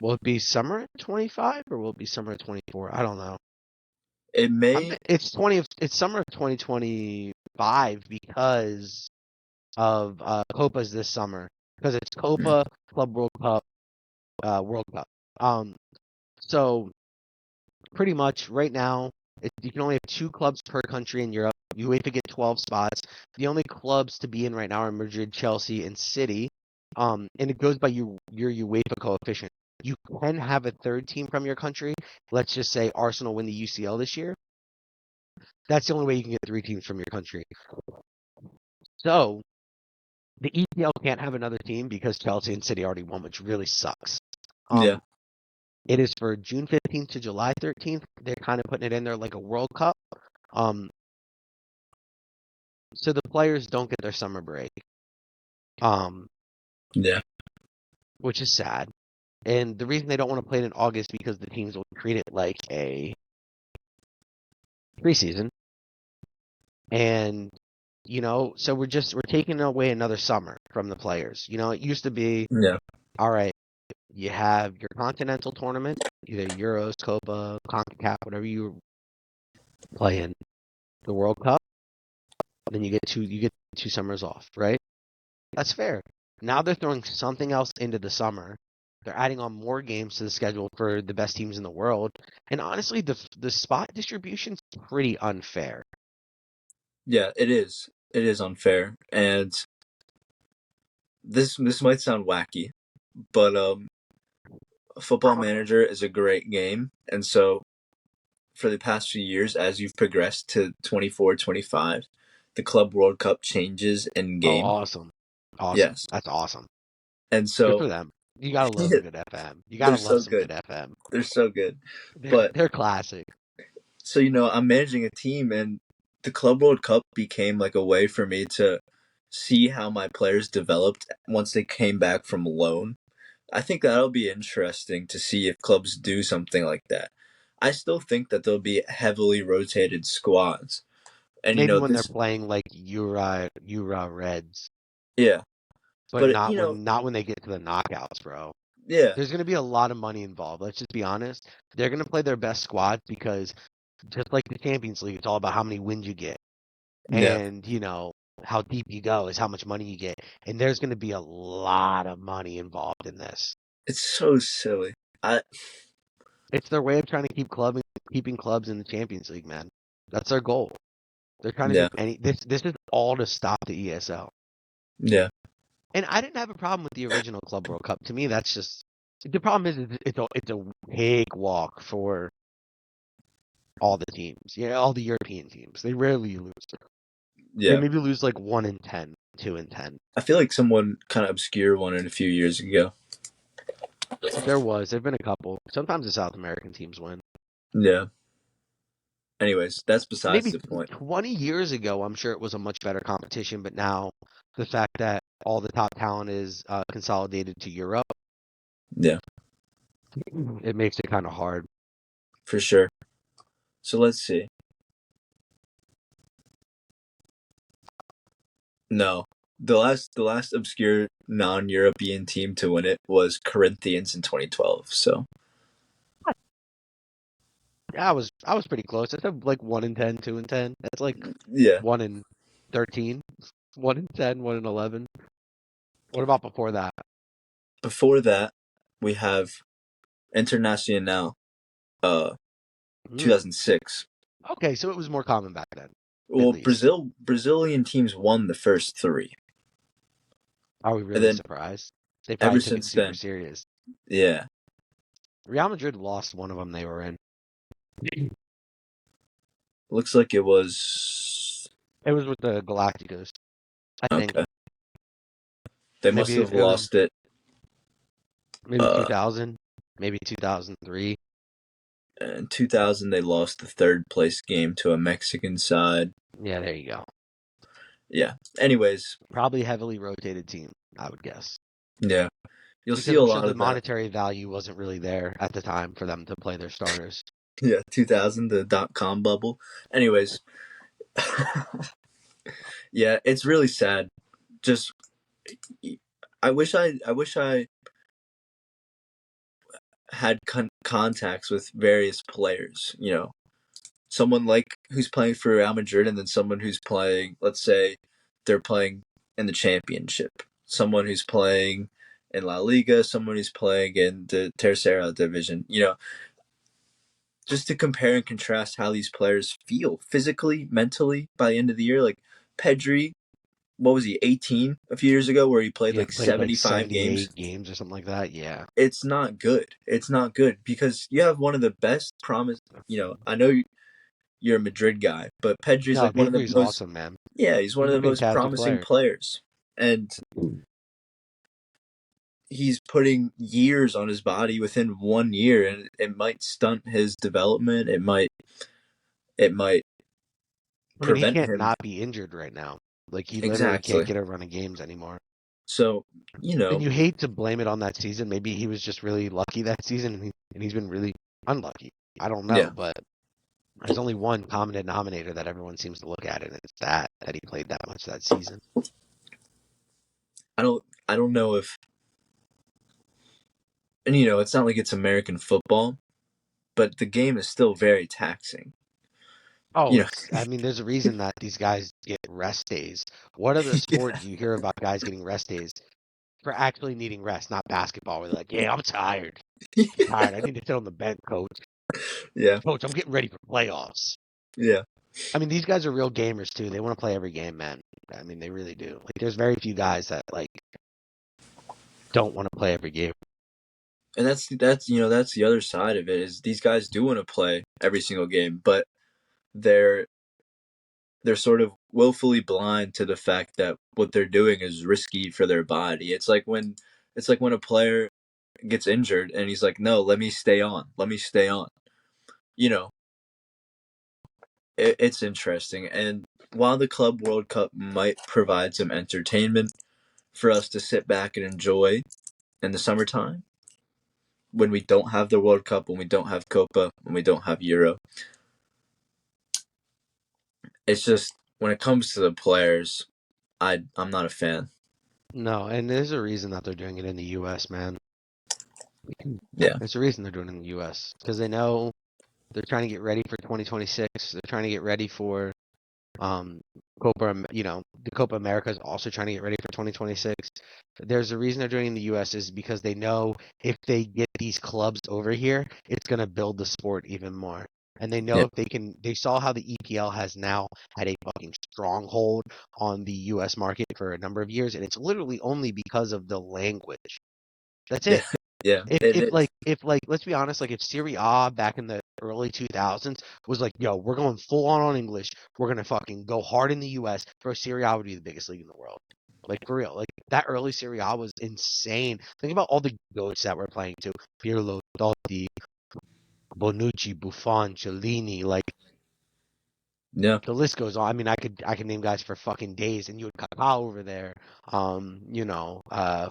Speaker 2: Will it be summer at 25 or will it be summer at 24? I don't know.
Speaker 1: It may.
Speaker 2: It's summer of 2025 because of Copa's this summer because it's Copa Club World Cup World Cup. So pretty much right now you can only have 2 clubs per country in Europe. UEFA get 12 spots. The only clubs to be in right now are Madrid, Chelsea, and City. And it goes by your UEFA coefficient. You can have a third team from your country. Let's just say Arsenal win the UCL this year. That's the only way you can get 3 teams from your country. So the EPL can't have another team because Chelsea and City already won, which really sucks.
Speaker 1: Yeah.
Speaker 2: It is for June 15th to July 13th. They're kind of putting it in there like a World Cup. So the players don't get their summer break.
Speaker 1: Yeah.
Speaker 2: Which is sad. And the reason they don't want to play it in August because the teams will treat it like a preseason. And so we're taking away another summer from the players. It used to be,
Speaker 1: Yeah.
Speaker 2: all right, you have your continental tournament, either Euros, Copa, CONCACAF, whatever you play in, the World Cup, then you get 2 summers off, right? That's fair. Now they're throwing something else into the summer. They're adding on more games to the schedule for the best teams in the world. And honestly, the spot distribution's pretty unfair.
Speaker 1: Yeah, it is. It is unfair. And this might sound wacky, but Football Manager is a great game. And so for the past few years, as you've progressed to 24, 25, the Club World Cup changes in
Speaker 2: Oh,
Speaker 1: game.
Speaker 2: awesome. Awesome.
Speaker 1: Yes.
Speaker 2: That's awesome.
Speaker 1: And
Speaker 2: Good
Speaker 1: so
Speaker 2: for them. You gotta love a
Speaker 1: yeah,
Speaker 2: good FM. You
Speaker 1: they're
Speaker 2: gotta
Speaker 1: so
Speaker 2: love some
Speaker 1: good.
Speaker 2: good FM.
Speaker 1: They're so good.
Speaker 2: They're
Speaker 1: But
Speaker 2: they're classic.
Speaker 1: so I'm managing a team, and the Club World Cup became like a way for me to see how my players developed once they came back from loan. I think that'll be interesting to see if clubs do something like that. I still think that there'll be heavily rotated squads. And
Speaker 2: Maybe when they're
Speaker 1: this
Speaker 2: playing like Ura Reds,
Speaker 1: yeah,
Speaker 2: but
Speaker 1: but
Speaker 2: not when they get to the knockouts, bro.
Speaker 1: yeah,
Speaker 2: There's gonna be a lot of money involved. Let's just be honest. They're gonna play their best squad because just like the Champions League, it's all about how many wins you get.
Speaker 1: yeah,
Speaker 2: And, how deep you go is how much money you get. And there's gonna be a lot of money involved in this.
Speaker 1: it's so silly. I
Speaker 2: It's their way of trying to keeping clubs in the Champions League, man. That's their goal. They're trying to
Speaker 1: yeah,
Speaker 2: do this is all to stop the ESL.
Speaker 1: yeah,
Speaker 2: And I didn't have a problem with the original Club World Cup. To me, that's just the problem is it's a big walk for all the teams. Yeah, all the European teams. They rarely lose. They
Speaker 1: yeah.
Speaker 2: maybe lose like 1 in 10, 2 in 10.
Speaker 1: I feel like someone kind of obscure won it a few years ago.
Speaker 2: There've been a couple. Sometimes the South American teams win.
Speaker 1: Yeah. Anyways, that's besides
Speaker 2: Maybe
Speaker 1: the point.
Speaker 2: 20 years ago, I'm sure it was a much better competition, but now the fact that all the top talent is consolidated to Europe,
Speaker 1: Yeah,
Speaker 2: it makes it kind of hard.
Speaker 1: for sure. So let's see. No. The last obscure non-European team to win it was Corinthians in 2012. So,
Speaker 2: Yeah, I was pretty close. I said like 1 in 10, 2 in 10. That's like
Speaker 1: yeah.
Speaker 2: 1 in 13, 1 in 10, 1 in 11. What about before that?
Speaker 1: Before that, we have Internacional uh
Speaker 2: Hmm.
Speaker 1: 2006.
Speaker 2: Okay, so it was more common back then, at
Speaker 1: Well,
Speaker 2: least.
Speaker 1: Brazilian teams won the first 3.
Speaker 2: Are we
Speaker 1: And
Speaker 2: really
Speaker 1: then
Speaker 2: surprised? They probably
Speaker 1: ever
Speaker 2: took it
Speaker 1: since
Speaker 2: super
Speaker 1: then,
Speaker 2: serious.
Speaker 1: yeah.
Speaker 2: Real Madrid lost one of them they were in.
Speaker 1: Looks like it was
Speaker 2: It was with the Galacticos, I think.
Speaker 1: okay. They must
Speaker 2: Maybe
Speaker 1: have
Speaker 2: it was
Speaker 1: lost it
Speaker 2: maybe
Speaker 1: uh
Speaker 2: 2000, maybe 2003.
Speaker 1: in 2000 they lost the third place game to a Mexican side.
Speaker 2: Yeah, there you go.
Speaker 1: Yeah. Anyways,
Speaker 2: Probably heavily rotated team, I would guess.
Speaker 1: yeah. You'll see
Speaker 2: Because
Speaker 1: a
Speaker 2: I'm sure
Speaker 1: lot
Speaker 2: the
Speaker 1: of that.
Speaker 2: monetary value wasn't really there at the time for them to play their starters.
Speaker 1: Yeah, 2000 the .com bubble. Anyways, yeah, it's really sad. Just I wish I had contacts with various players, someone like who's playing for Real Madrid and then someone who's playing, let's say they're playing in the championship. Someone who's playing in La Liga, someone who's playing in the Tercera division, just to compare and contrast how these players feel physically, mentally by the end of the year. Like Pedri, what was he, 18 a few years ago, where he played
Speaker 2: Yeah,
Speaker 1: like
Speaker 2: played like
Speaker 1: 75 games?
Speaker 2: 78 games or something like that. Yeah.
Speaker 1: It's not good. It's not good because you have one of the best promise. I know you're a Madrid guy, but Pedri's
Speaker 2: No,
Speaker 1: like one of the
Speaker 2: Pedri's
Speaker 1: most,
Speaker 2: awesome, man.
Speaker 1: yeah, he's one
Speaker 2: He's
Speaker 1: of
Speaker 2: a
Speaker 1: the most
Speaker 2: fantastic
Speaker 1: promising
Speaker 2: player.
Speaker 1: players. And he's putting years on his body within 1 year, and it might stunt his development. It might
Speaker 2: I mean, he
Speaker 1: prevent
Speaker 2: can't
Speaker 1: him.
Speaker 2: not be injured right now. Like, he literally can't
Speaker 1: Exactly.
Speaker 2: get a run of games anymore.
Speaker 1: So,
Speaker 2: And you hate to blame it on that season. Maybe he was just really lucky that season, and he's been really unlucky. I don't know,
Speaker 1: yeah.
Speaker 2: but There's only one common denominator that everyone seems to look at, and it's that he played that much that season.
Speaker 1: I don't know if, and it's not like it's American football, but the game is still very taxing.
Speaker 2: Oh,
Speaker 1: You know,
Speaker 2: it's. I mean, there's a reason that these guys get rest days. What other sport do you hear about guys getting rest days for actually needing rest? Not basketball, where they're like, "Yeah, I'm tired. I'm tired. I need to sit on the bench, coach.
Speaker 1: yeah,
Speaker 2: Coach, I'm getting ready for playoffs."
Speaker 1: yeah,
Speaker 2: I mean, these guys are real gamers too. They want to play every game, man. I mean, they really do. Like, there's very few guys that like don't want to play every game.
Speaker 1: and that's the other side of it is these guys do want to play every single game, but they're they're sort of willfully blind to the fact that what they're doing is risky for their body. It's like when a player gets injured and he's like, "No, let me stay on. Let me stay on." You know, it's interesting. And while the Club World Cup might provide some entertainment for us to sit back and enjoy in the summertime, when we don't have the World Cup, when we don't have Copa, when we don't have Euro, it's just when it comes to the players, I'm not a fan.
Speaker 2: No, and there's a reason that they're doing it in the U.S., man.
Speaker 1: Yeah,
Speaker 2: There's a reason they're doing it in the U.S. because they know they're trying to get ready for 2026. They're trying to get ready for um the Copa America is also trying to get ready for 2026. There's a reason they're doing it in the US is because they know if they get these clubs over here, it's going to build the sport even more. And they know
Speaker 1: yeah,
Speaker 2: if they saw how the EPL has now had a fucking stronghold on the US market for a number of years, and it's literally only because of the language. That's
Speaker 1: yeah,
Speaker 2: it.
Speaker 1: yeah.
Speaker 2: If
Speaker 1: It
Speaker 2: if
Speaker 1: is.
Speaker 2: like if like let's be honest, like if Serie A back in the early 2000s was like, yo, we're going full on English, we're gonna fucking go hard in the U.S. Bro, Serie A would be the biggest league in the world. Like for real, like that early Serie A was insane. Think about all the goats that were playing too: Pirlo, Totti, Bonucci, Buffon, Cellini. Like
Speaker 1: Yeah,
Speaker 2: the list goes on. I mean, I could name guys for fucking days, and you had Kaká over there.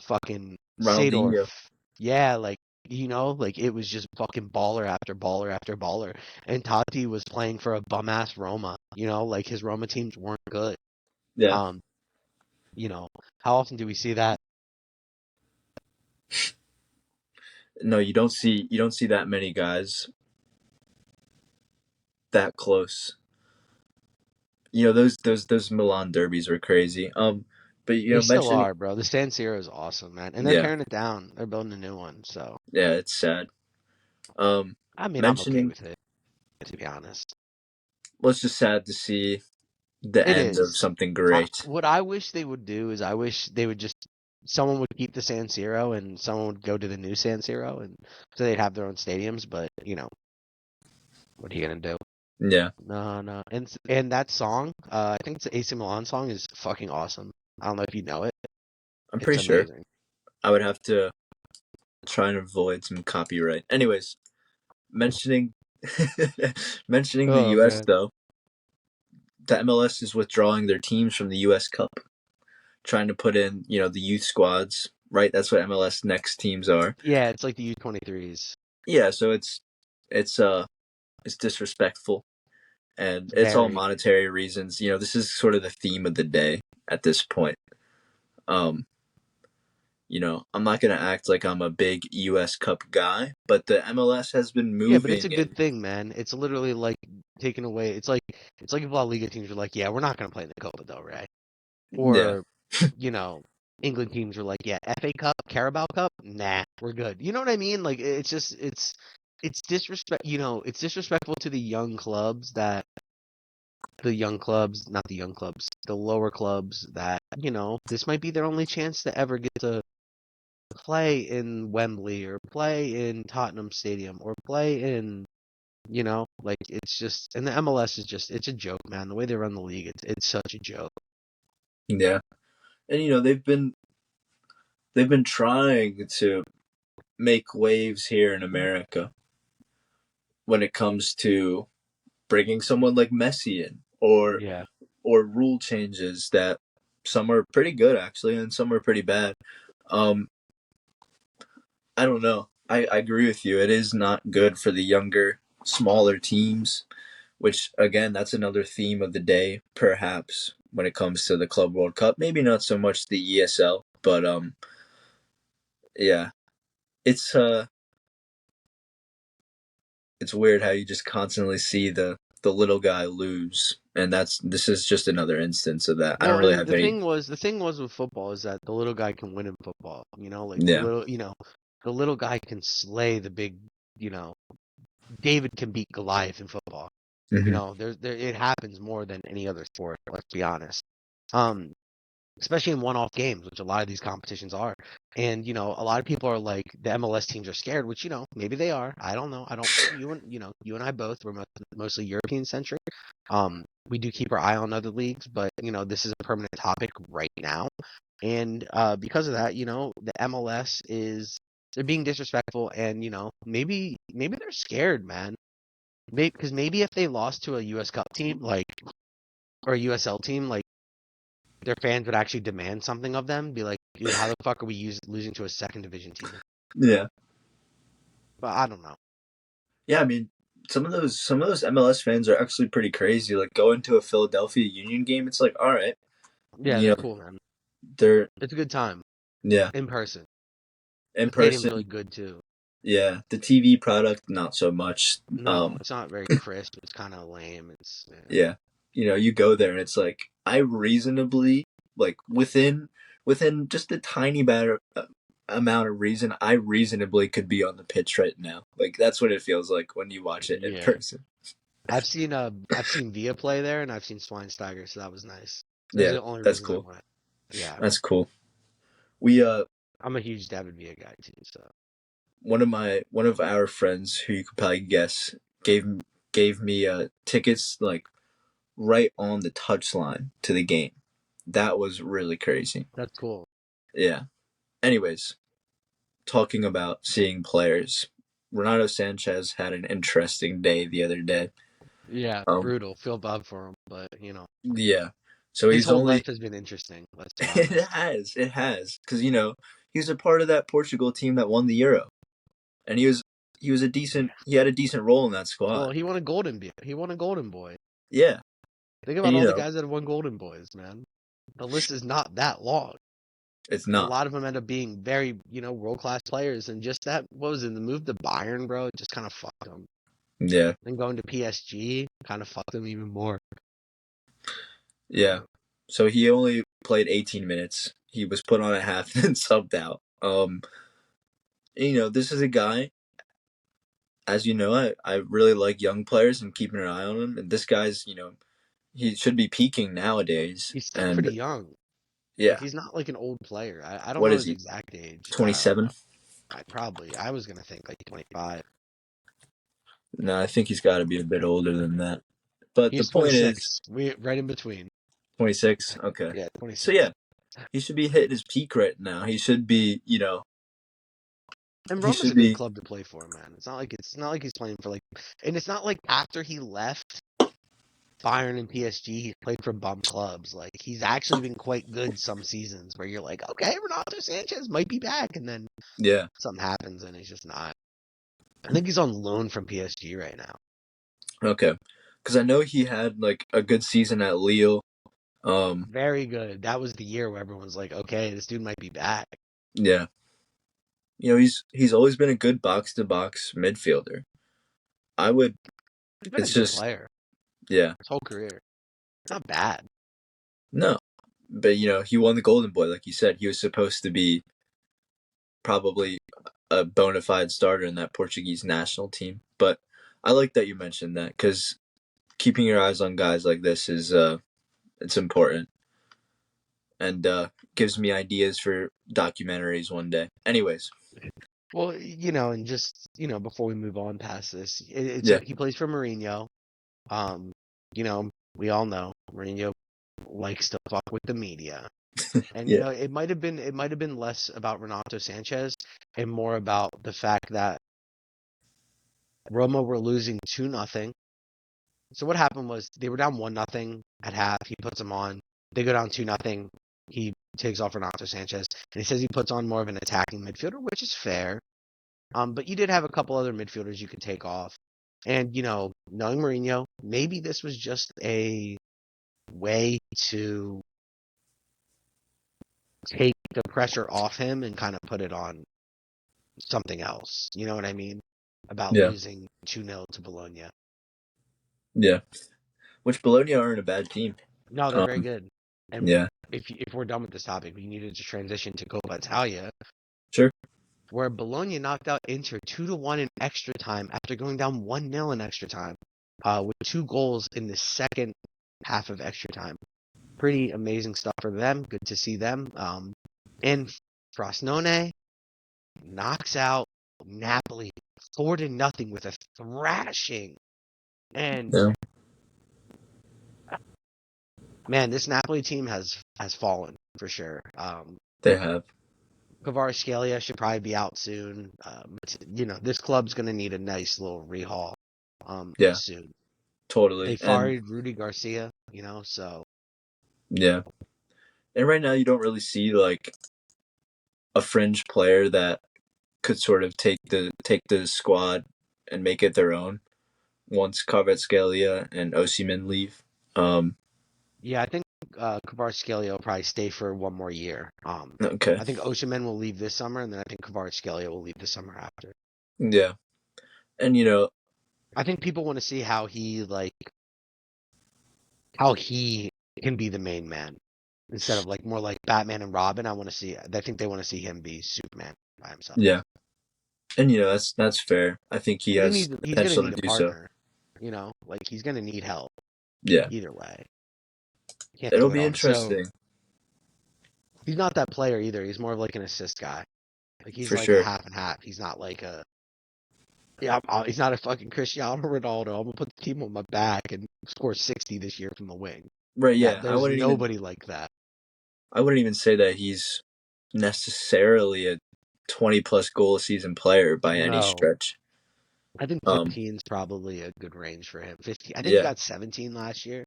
Speaker 2: Fucking
Speaker 1: Ronaldinho.
Speaker 2: Seedorf. Yeah, like like it was just fucking baller after baller after baller. And Totti was playing for a bum ass Roma. Like his Roma teams weren't good.
Speaker 1: Yeah.
Speaker 2: Um, how often do we see that?
Speaker 1: No, you don't see that many guys that close. Those Milan derbies were crazy. But
Speaker 2: They still
Speaker 1: mentioning
Speaker 2: are, bro. The San Siro is awesome, man, and they're
Speaker 1: yeah,
Speaker 2: tearing it down. They're building a new one, so
Speaker 1: yeah, it's sad. Um,
Speaker 2: I mean, I'm okay
Speaker 1: mentioning
Speaker 2: with it, to be honest.
Speaker 1: well, it's just sad to see the
Speaker 2: It
Speaker 1: end of
Speaker 2: is.
Speaker 1: something great.
Speaker 2: What I wish they would do is I wish they would just someone would keep the San Siro and someone would go to the new San Siro and so they'd have their own stadiums. But what are you gonna do?
Speaker 1: Yeah,
Speaker 2: No, no. And that song, I think it's the AC Milan song, is fucking awesome. I don't know if you know it.
Speaker 1: I'm
Speaker 2: It's
Speaker 1: pretty sure.
Speaker 2: amazing.
Speaker 1: I would have to try and avoid some copyright. Anyways, mentioning mentioning the
Speaker 2: Oh
Speaker 1: U.S.
Speaker 2: man.
Speaker 1: though, the MLS is withdrawing their teams from the U.S. Cup, trying to put in the youth squads. Right, that's what MLS next teams are.
Speaker 2: Yeah, it's like the U23s.
Speaker 1: Yeah, so it's disrespectful, and it's all
Speaker 2: Very.
Speaker 1: monetary reasons. This is sort of the theme of the day at this point. Um, I'm not gonna act like I'm a big U.S. Cup guy, but the MLS has been
Speaker 2: Yeah, but it's
Speaker 1: moving,
Speaker 2: a good
Speaker 1: and
Speaker 2: thing, man. It's literally like taking away. It's like if La Liga teams are like, yeah, we're not gonna play in the Copa del Rey,
Speaker 1: yeah,
Speaker 2: or you know, England teams are like, yeah, FA Cup, Carabao Cup, nah, we're good. You know what I mean? Like it's just it's disrespect. It's disrespectful to not the young clubs, the lower clubs that this might be their only chance to ever get to play in Wembley or play in Tottenham Stadium or play in like it's just and the MLS is just it's a joke, man. The way they run the league, it's such a joke.
Speaker 1: yeah, and they've been trying to make waves here in America when it comes to bringing someone like Messi in,
Speaker 2: Yeah.
Speaker 1: or rule changes that some are pretty good actually, and some are pretty bad. Um, I don't know. I agree with you. It is not good for the younger, smaller teams which again, that's another theme of the day, perhaps when it comes to the Club World Cup. Maybe not so much the ESL, but yeah, it's it's weird how you just constantly see the little guy lose, and this is just another instance of that. I don't
Speaker 2: Well,
Speaker 1: really
Speaker 2: and
Speaker 1: have any.
Speaker 2: the thing was with football is that the little guy can win in football. Like
Speaker 1: Yeah.
Speaker 2: the little guy can slay the big. David can beat Goliath in football.
Speaker 1: Hmm.
Speaker 2: It happens more than any other sport. Let's be honest. Um, Especially in one-off games, which a lot of these competitions are. And a lot of people are like the MLS teams are scared, which maybe they are. I don't know. I don't. You and I both. We're mostly European centric. We do keep our eye on other leagues, but this is a permanent topic right now, and because of that, the MLS is they're being disrespectful, and maybe they're scared, man. Maybe because maybe if they lost to a U.S. Cup team or a USL team their fans would actually demand something of them. Be like, dude, how the fuck are we losing to a second division team?
Speaker 1: Yeah.
Speaker 2: But I don't know.
Speaker 1: Yeah, I mean, some of those MLS fans are actually pretty crazy. Like going to a Philadelphia Union game, it's like, all right,
Speaker 2: Yeah,
Speaker 1: you
Speaker 2: they're
Speaker 1: know,
Speaker 2: cool, man.
Speaker 1: they're
Speaker 2: It's a good time
Speaker 1: yeah,
Speaker 2: in person.
Speaker 1: in
Speaker 2: The stadium's
Speaker 1: person.
Speaker 2: really good too.
Speaker 1: Yeah, the TV product not so much.
Speaker 2: No, it's not very crisp. It's kind of lame.
Speaker 1: Yeah, you go there and it's like I reasonably like within just a tiny better amount of reason, I reasonably could be on the pitch right now. Like that's what it feels like when you watch it in
Speaker 2: Yeah.
Speaker 1: person.
Speaker 2: I've seen Via play there, and I've seen Schweinsteiger, so that was nice. Those are
Speaker 1: Yeah,
Speaker 2: the only
Speaker 1: that's
Speaker 2: reasons I
Speaker 1: cool.
Speaker 2: went. Yeah,
Speaker 1: That's cool. We
Speaker 2: I'm a huge David Villa guy too. So
Speaker 1: one of our friends who you could probably guess gave gave me tickets like right on the touchline to the game. That was really crazy.
Speaker 2: that's cool.
Speaker 1: Yeah. Anyways, talking about seeing players, Renato Sanches had an interesting day the other day.
Speaker 2: Yeah,
Speaker 1: Um,
Speaker 2: brutal. Feel bad for him, but
Speaker 1: yeah. So
Speaker 2: his
Speaker 1: he's
Speaker 2: whole
Speaker 1: only
Speaker 2: life has been interesting. Let's be
Speaker 1: it
Speaker 2: honest.
Speaker 1: has because he's a part of that Portugal team that won the Euro, and he had a decent role in that
Speaker 2: Well,
Speaker 1: squad.
Speaker 2: he won a golden boy. He won a golden boy.
Speaker 1: Yeah,
Speaker 2: Think
Speaker 1: and
Speaker 2: about all the guys that have won golden boys, man. The list is not that long.
Speaker 1: it's
Speaker 2: And a
Speaker 1: not.
Speaker 2: lot of them end up being very, world class players. And just that, what was it? The move to Bayern, bro, it just kind of fucked them.
Speaker 1: Yeah,
Speaker 2: Then going to PSG kind of fucked them even more.
Speaker 1: yeah. So he only played 18 minutes. He was put on a half and subbed out. This is a guy, as you know, I really like young players and keeping an eye on him. And this guy's, he should be peaking nowadays.
Speaker 2: He's still
Speaker 1: And
Speaker 2: pretty young. Like
Speaker 1: yeah,
Speaker 2: he's not like an old player. I don't
Speaker 1: what
Speaker 2: know
Speaker 1: is
Speaker 2: his
Speaker 1: he?
Speaker 2: exact age.
Speaker 1: 27?
Speaker 2: I was gonna think like 25.
Speaker 1: No, I think he's got to be a bit older than that. But the
Speaker 2: He's
Speaker 1: point is
Speaker 2: 26. We right in between.
Speaker 1: 26. Okay.
Speaker 2: Yeah,
Speaker 1: So
Speaker 2: 26.
Speaker 1: yeah, he should be hitting his peak right now. He should be,
Speaker 2: And
Speaker 1: he
Speaker 2: Roma's
Speaker 1: should
Speaker 2: a good
Speaker 1: be.
Speaker 2: club to play for, man. It's not like he's playing for and it's not like after he left Bayern and PSG, he's played for bum clubs. Like he's actually been quite good some seasons where you're like, okay, Renato Sanches might be back, and then
Speaker 1: Yeah.
Speaker 2: something happens and he's just not. I think he's on loan from PSG right now.
Speaker 1: Okay. Because I know he had like a good season at Lille.
Speaker 2: Very good. That was the year where everyone's like, okay, this dude might be back.
Speaker 1: Yeah. He's always been a good box to box midfielder. I would.
Speaker 2: He's been a
Speaker 1: It's
Speaker 2: good
Speaker 1: just
Speaker 2: player
Speaker 1: yeah.
Speaker 2: his whole career. Not bad.
Speaker 1: No, but he won the Golden Boy, like you said. He was supposed to be probably a bona fide starter in that Portuguese national team. But I like that you mentioned that because keeping your eyes on guys like this is it's important and gives me ideas for documentaries one day. Anyways,
Speaker 2: Well, and just before we move on past this,
Speaker 1: yeah,
Speaker 2: he plays for Mourinho. Um, we all know Mourinho likes to fuck with the media. And
Speaker 1: yeah,
Speaker 2: it might have been less about Renato Sanches and more about the fact that Roma were losing 2-0. So what happened was they were down 1-0 at half. He puts them on. They go down 2-0. He takes off Renato Sanches and he says he puts on more of an attacking midfielder, which is fair. But you did have a couple other midfielders you could take off. And, knowing Mourinho, maybe this was just a way to take the pressure off him and kind of put it on something else. You know what I mean? About
Speaker 1: Yeah,
Speaker 2: losing 2-0 to Bologna.
Speaker 1: yeah. Which Bologna aren't a bad team.
Speaker 2: No, they're very
Speaker 1: Um,
Speaker 2: good. And
Speaker 1: yeah,
Speaker 2: if we're done with this topic, we needed to transition to Coppa Italia,
Speaker 1: sure.
Speaker 2: where Bologna knocked out Inter 2-1 in extra time after going down 1-0 in extra time, with 2 goals in the second half of extra time. Pretty amazing stuff for them. Good to see them. And Frosinone knocks out Napoli 4-0 with a thrashing. And
Speaker 1: Yeah,
Speaker 2: man, this Napoli team has fallen for sure.
Speaker 1: they have.
Speaker 2: Kvaratskhelia should probably be out soon. This club's gonna need a nice little rehaul
Speaker 1: Yeah,
Speaker 2: soon. They
Speaker 1: totally. And
Speaker 2: fired Rudy Garcia, so
Speaker 1: yeah, and right now you don't really see like a fringe player that could sort of take the squad and make it their own once Kvaratskhelia and Osimhen leave. Um,
Speaker 2: yeah, I think Kvaratskhelia will probably stay for one more year.
Speaker 1: okay.
Speaker 2: I think Osimhen will leave this summer, and then I think Kvaratskhelia will leave the summer after.
Speaker 1: Yeah, and
Speaker 2: I think people want to see how he can be the main man instead of like more like Batman and Robin. I think they want to see him be Superman by himself.
Speaker 1: yeah, and that's fair. I think he
Speaker 2: But
Speaker 1: has
Speaker 2: he's gonna
Speaker 1: potential to
Speaker 2: need a
Speaker 1: do so.
Speaker 2: partner, like he's gonna need help
Speaker 1: Yeah,
Speaker 2: either way. He can't
Speaker 1: it'll
Speaker 2: do it
Speaker 1: be
Speaker 2: all. So
Speaker 1: interesting
Speaker 2: he's not that player either. He's more of like an assist guy. Like he's
Speaker 1: for
Speaker 2: like a
Speaker 1: sure.
Speaker 2: half and half. He's not like he's not a fucking Cristiano Ronaldo. I'm gonna put the team on my back and score 60 this year from the wing.
Speaker 1: Right?
Speaker 2: Yeah,
Speaker 1: Yeah,
Speaker 2: there's nobody like that.
Speaker 1: I wouldn't even say that he's necessarily a 20 plus goal a season player by any
Speaker 2: No,
Speaker 1: stretch.
Speaker 2: I think
Speaker 1: Um,
Speaker 2: 15 is probably a good range for him. 15. I think he
Speaker 1: yeah,
Speaker 2: got 17 last year.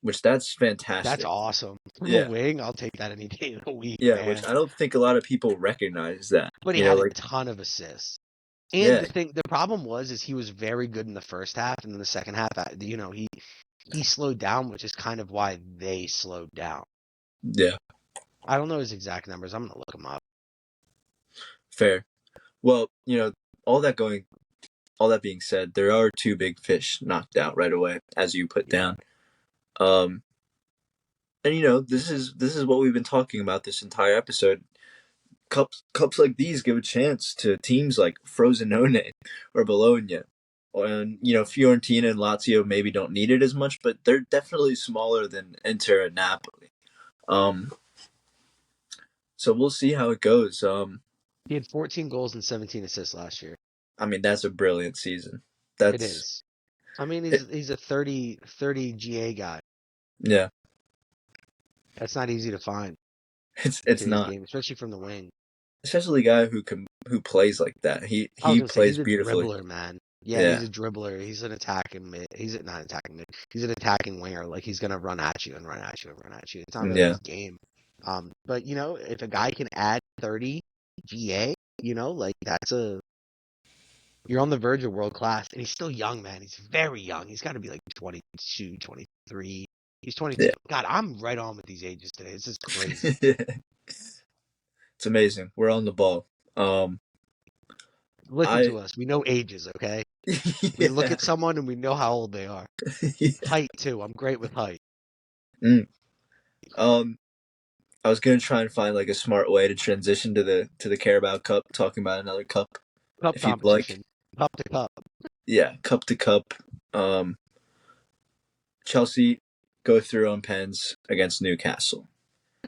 Speaker 1: which that's
Speaker 2: That's
Speaker 1: fantastic.
Speaker 2: awesome. From a
Speaker 1: Yeah,
Speaker 2: wing, I'll take that any day of the week,
Speaker 1: yeah, which
Speaker 2: man.
Speaker 1: I don't think a lot of people recognize that.
Speaker 2: But he had a
Speaker 1: Like
Speaker 2: ton of assists. And
Speaker 1: yeah,
Speaker 2: the problem is he was very good in the first half, and then the second half, he slowed down, which is kind of why they slowed down.
Speaker 1: yeah,
Speaker 2: I don't know his exact numbers. I'm gonna look him up.
Speaker 1: fair. Well, all that going, all that being said, there are two big fish knocked out right away, as you put
Speaker 2: Yeah,
Speaker 1: down. And this is what we've been talking about this entire episode. Cups like these give a chance to teams like Frosinone or Bologna. And Fiorentina and Lazio maybe don't need it as much, but they're definitely smaller than Inter and Napoli. Um, so we'll see how it goes.
Speaker 2: he had 14 goals and 17 assists last year.
Speaker 1: I mean that's a brilliant season.
Speaker 2: It
Speaker 1: That's
Speaker 2: is. I mean,
Speaker 1: it.
Speaker 2: he's a 30 GA guy.
Speaker 1: Yeah,
Speaker 2: That's not easy to find in
Speaker 1: it's
Speaker 2: today's
Speaker 1: not,
Speaker 2: game, especially from the wing.
Speaker 1: especially a guy who plays like that. He
Speaker 2: I was
Speaker 1: he
Speaker 2: gonna say
Speaker 1: plays
Speaker 2: he's a
Speaker 1: beautifully.
Speaker 2: dribbler, man. Yeah, he's
Speaker 1: Yeah,
Speaker 2: a dribbler. He's an attacking mid. He's not attacking mid. He's an attacking winger. Like he's gonna run at you and run at you and run at you. It's not really
Speaker 1: yeah,
Speaker 2: his game. But if a guy can add 30 GA, like you're on the verge of world class, and he's still young, man. He's very young. He's got to be like 22, 23. He's 22.
Speaker 1: yeah.
Speaker 2: God, I'm right on with these ages today. This is crazy.
Speaker 1: It's amazing. We're on the ball.
Speaker 2: Listen
Speaker 1: I
Speaker 2: to us. We know ages, okay? We look
Speaker 1: yeah.
Speaker 2: at someone and we know how old they are.
Speaker 1: Yeah.
Speaker 2: Height too. I'm great with height.
Speaker 1: Mm. Um, I was gonna try and find like a smart way to transition to the Carabao Cup, talking about another cup,
Speaker 2: Cup
Speaker 1: if you'd like.
Speaker 2: competition. Cup to cup.
Speaker 1: Yeah, cup to cup. Um, Chelsea go through on pens against Newcastle,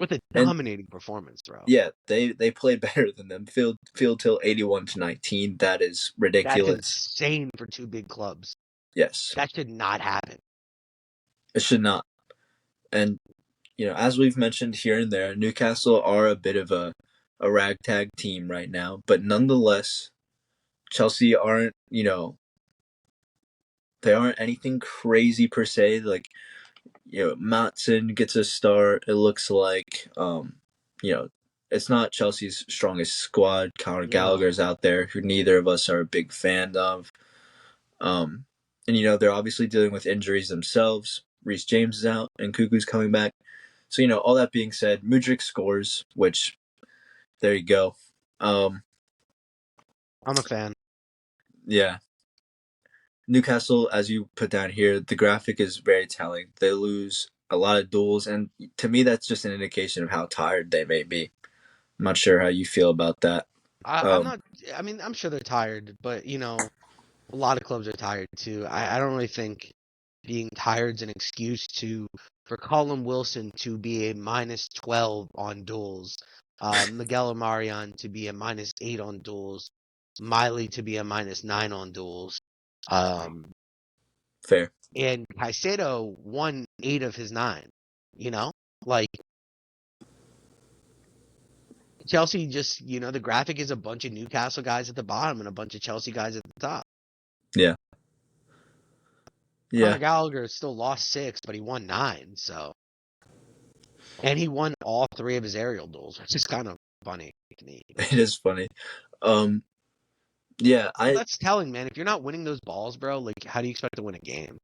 Speaker 2: With a
Speaker 1: and
Speaker 2: dominating performance, bro.
Speaker 1: yeah, they played better than them. Field till 81-19. That is
Speaker 2: That's
Speaker 1: ridiculous.
Speaker 2: insane for two big clubs.
Speaker 1: Yes,
Speaker 2: That should not happen.
Speaker 1: it should not. And as we've mentioned here and there, Newcastle are a bit of a ragtag team right now, but nonetheless, Chelsea aren't, they aren't anything crazy per se. Like, Matson gets a start. It looks like, you know, it's not Chelsea's strongest squad. Conor
Speaker 2: No.
Speaker 1: Gallagher's out there, who neither of us are a big fan of. Um, And, they're obviously dealing with injuries themselves. Reece James is out and Cuckoo's coming back. So, all that being said, Mudryk scores, which, there you go.
Speaker 2: I'm a fan.
Speaker 1: Yeah. Newcastle, as you put down here, the graphic is very telling. They lose a lot of duels, and to me, that's just an indication of how tired they may be. I'm not sure how you feel about that.
Speaker 2: I'm
Speaker 1: Um,
Speaker 2: not. I mean, I'm sure they're tired, but a lot of clubs are tired too. I don't really think being tired is an excuse for Colin Wilson to be a -12 on duels, Miguel Amarian to be a -8 on duels, Miley to be a -9 on duels, um,
Speaker 1: Fair.
Speaker 2: and Caicedo won 8 of his 9. You know, like Chelsea just the graphic is a bunch of Newcastle guys at the bottom and a bunch of Chelsea guys at the top.
Speaker 1: Yeah.
Speaker 2: Conor
Speaker 1: Yeah.
Speaker 2: Gallagher still lost 6, but he won 9. So, and he won all 3 of his aerial duels, which is kind of funny to me.
Speaker 1: It is funny. Um, yeah,
Speaker 2: Well,
Speaker 1: I
Speaker 2: that's telling, man. If you're not winning those balls, bro, like how do you expect to win a game?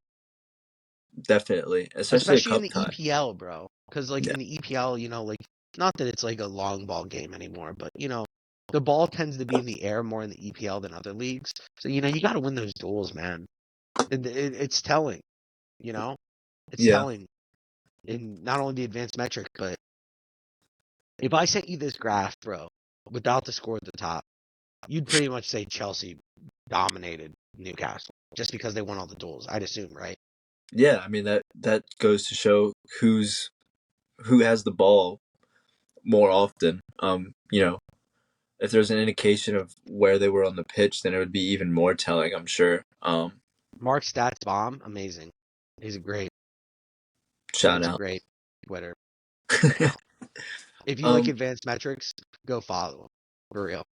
Speaker 1: definitely, especially a
Speaker 2: Especially in
Speaker 1: cup
Speaker 2: the
Speaker 1: tie.
Speaker 2: EPL, bro. Because like
Speaker 1: Yeah.
Speaker 2: in the EPL, like not that it's like a long ball game anymore, but the ball tends to be in the air more in the EPL than other leagues. So you got to win those duels, man. It's telling, you know, it's
Speaker 1: Yeah.
Speaker 2: telling in not only the advanced metric, but if I sent you this graph, bro, without the score at the top, you'd pretty much say Chelsea dominated Newcastle just because they won all the duels. I'd assume, right?
Speaker 1: Yeah, I mean that goes to show who has the ball more often. If there's an indication of where they were on the pitch, then it would be even more telling, I'm sure.
Speaker 2: Mark Stats Bomb, amazing. He's a great.
Speaker 1: Shout
Speaker 2: It's a
Speaker 1: out.
Speaker 2: great Twitter account. If you like
Speaker 1: um,
Speaker 2: advanced metrics, go follow him for real.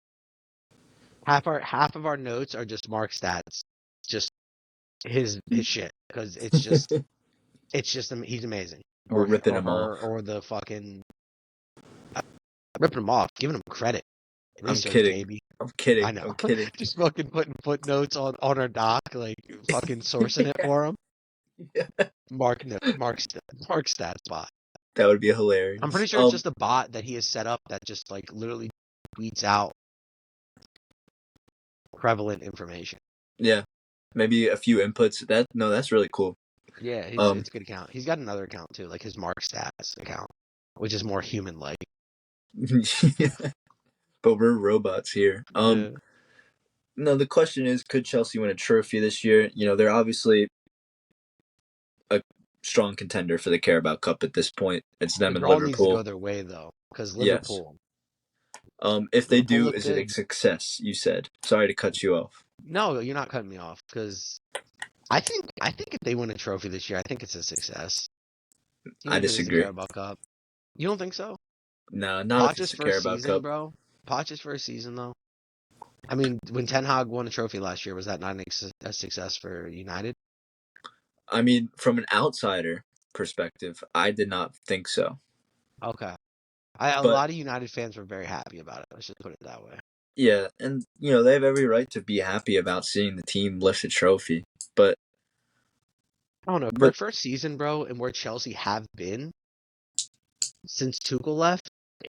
Speaker 2: Half of our notes are just Mark Stats, just his shit because it's just he's amazing.
Speaker 1: we're
Speaker 2: Or
Speaker 1: ripping
Speaker 2: or
Speaker 1: them off.
Speaker 2: her or the fucking ripping him off, giving him credit.
Speaker 1: I'm
Speaker 2: Research,
Speaker 1: kidding.
Speaker 2: baby.
Speaker 1: I'm kidding.
Speaker 2: I know.
Speaker 1: I'm kidding.
Speaker 2: Just fucking putting footnotes on our doc, like fucking sourcing it for him.
Speaker 1: Yeah,
Speaker 2: Mark Stats bot.
Speaker 1: that would be
Speaker 2: I'm
Speaker 1: hilarious.
Speaker 2: pretty sure it's just a bot that he has set up that just like literally tweets out prevalent information.
Speaker 1: Yeah, maybe a few inputs. That's really cool.
Speaker 2: Yeah,
Speaker 1: Um,
Speaker 2: it's a good account. He's got another account too, like his Mark Stats account, which is more human like.
Speaker 1: but we're robots here.
Speaker 2: Yeah.
Speaker 1: No, the question is, could Chelsea win a trophy this year? They're obviously a strong contender for the Carabao Cup at this point. It's
Speaker 2: The
Speaker 1: them and
Speaker 2: draw needs to
Speaker 1: Liverpool.
Speaker 2: go their way though, because
Speaker 1: Yes.
Speaker 2: Liverpool
Speaker 1: If they
Speaker 2: Liverpool
Speaker 1: do,
Speaker 2: look
Speaker 1: is it a
Speaker 2: good.
Speaker 1: success? You said. Sorry to cut you off.
Speaker 2: No, you're not cutting me off because I think if they win a trophy this year, I think it's a success.
Speaker 1: I
Speaker 2: Even if it is the
Speaker 1: disagree.
Speaker 2: Carabao Cup. You don't think so?
Speaker 1: No, not if it's
Speaker 2: Potch's
Speaker 1: the
Speaker 2: first
Speaker 1: Carabao
Speaker 2: season,
Speaker 1: Cup.
Speaker 2: bro. Potch's first season, though. I mean, when Ten Hag won a trophy last year, was that not a success for United?
Speaker 1: I mean, from an outsider perspective, I did not think so.
Speaker 2: Okay. A
Speaker 1: But
Speaker 2: lot of United fans were very happy about it. Let's just put it that way.
Speaker 1: yeah, and they have every right to be happy about seeing the team lift a trophy. But
Speaker 2: I don't know. For
Speaker 1: but
Speaker 2: their first season, bro, and where Chelsea have been since Tuchel left,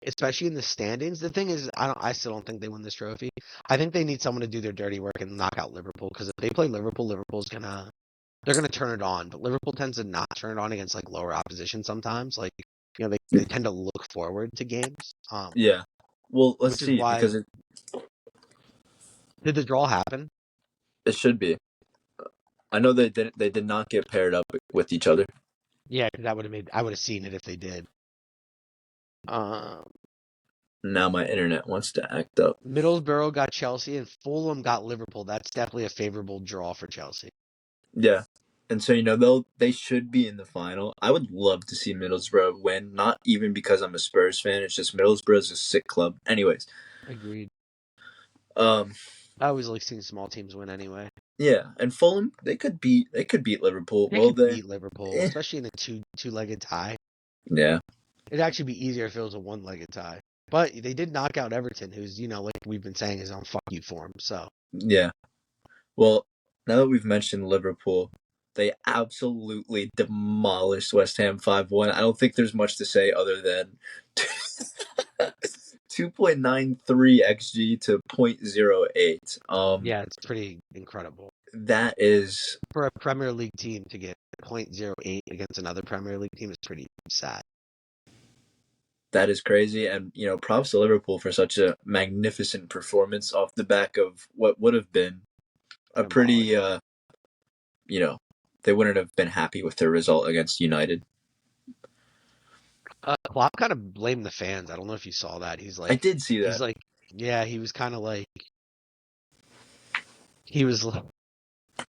Speaker 2: especially in the standings. The thing is, I still don't think they win this trophy. I think they need someone to do their dirty work and knock out Liverpool because if they play Liverpool, they're gonna turn it on. But Liverpool tends to not turn it on against like lower opposition sometimes. Like they tend to look forward to games.
Speaker 1: yeah, well, let's
Speaker 2: Which is
Speaker 1: see
Speaker 2: why
Speaker 1: because
Speaker 2: did the draw happen?
Speaker 1: it should be. I know they did not get paired up with each other.
Speaker 2: Yeah, because I would have seen it if they did. Um,
Speaker 1: Now my internet wants to act up.
Speaker 2: Middlesbrough got Chelsea and Fulham got Liverpool. That's definitely a favorable draw for Chelsea.
Speaker 1: Yeah. And so, they should be in the final. I would love to see Middlesbrough win, not even because I'm a Spurs fan. It's just Middlesbrough's a sick club. Anyways,
Speaker 2: Agreed.
Speaker 1: um,
Speaker 2: I always like seeing small teams win anyway.
Speaker 1: yeah, and Fulham they could beat Liverpool.
Speaker 2: They
Speaker 1: Will
Speaker 2: could
Speaker 1: they?
Speaker 2: beat Liverpool,
Speaker 1: Eh.
Speaker 2: especially in a two-legged tie.
Speaker 1: Yeah,
Speaker 2: It'd actually be easier if it was a one-legged tie. But they did knock out Everton, who's like we've been saying is on fuck you form. So
Speaker 1: yeah. Well, now that we've mentioned Liverpool, they absolutely demolished West Ham 5-1. I don't think there's much to say other than 2.93 xg to 0.08.
Speaker 2: Yeah, it's pretty incredible
Speaker 1: That is
Speaker 2: for a Premier League team to get 0.08 against another Premier League team is pretty sad.
Speaker 1: crazy, and props to Liverpool for such a magnificent performance off the back of what would have been a
Speaker 2: Symbolic.
Speaker 1: pretty you know they wouldn't have been happy with their result against United.
Speaker 2: Klopp kind of blamed the fans. I don't know if you saw that.
Speaker 1: I did see
Speaker 2: He's
Speaker 1: that.
Speaker 2: like, yeah, he was kind of like, he was,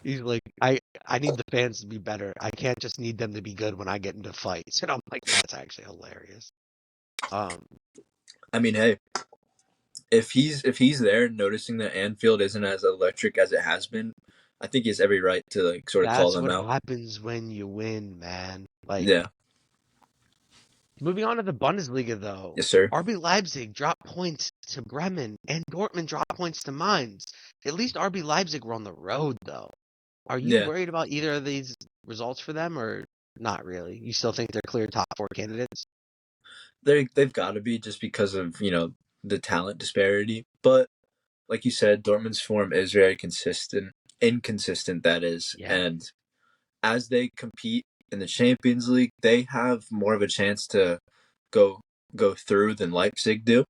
Speaker 2: he's like, I need the fans to be better. I can't just need them to be good when I get into fights. And I'm like, that's actually hilarious. Um,
Speaker 1: I mean, hey, if he's there noticing that Anfield isn't as electric as it has been, I think he has every right to like sort of call
Speaker 2: that's
Speaker 1: them
Speaker 2: what
Speaker 1: out.
Speaker 2: happens when you win, man. Like,
Speaker 1: Yeah.
Speaker 2: moving on to the Bundesliga, though,
Speaker 1: Yes, sir.
Speaker 2: RB Leipzig dropped points to Bremen, and Dortmund dropped points to Mainz. At least RB Leipzig were on the road, though. Are you
Speaker 1: Yeah.
Speaker 2: worried about either of these results for them, or not really? You still think they're clear top four candidates?
Speaker 1: They've got to be just because of the talent disparity. But like you said, Dortmund's form is very inconsistent that is,
Speaker 2: Yeah.
Speaker 1: and as they compete in the Champions League, they have more of a chance to go go through than Leipzig do.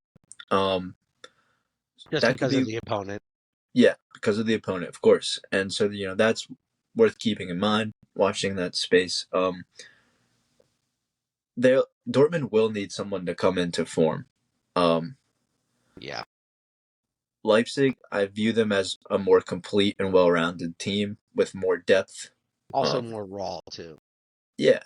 Speaker 1: Um,
Speaker 2: Just
Speaker 1: that could
Speaker 2: because of
Speaker 1: be,
Speaker 2: the opponent.
Speaker 1: yeah, because of the opponent, of course, and so that's worth keeping in mind watching that space. They Dortmund will need someone to come into form. Um,
Speaker 2: Yeah.
Speaker 1: Leipzig, I view them as a more complete and well-rounded team with more depth.
Speaker 2: Also
Speaker 1: Um,
Speaker 2: more raw, too.
Speaker 1: yeah,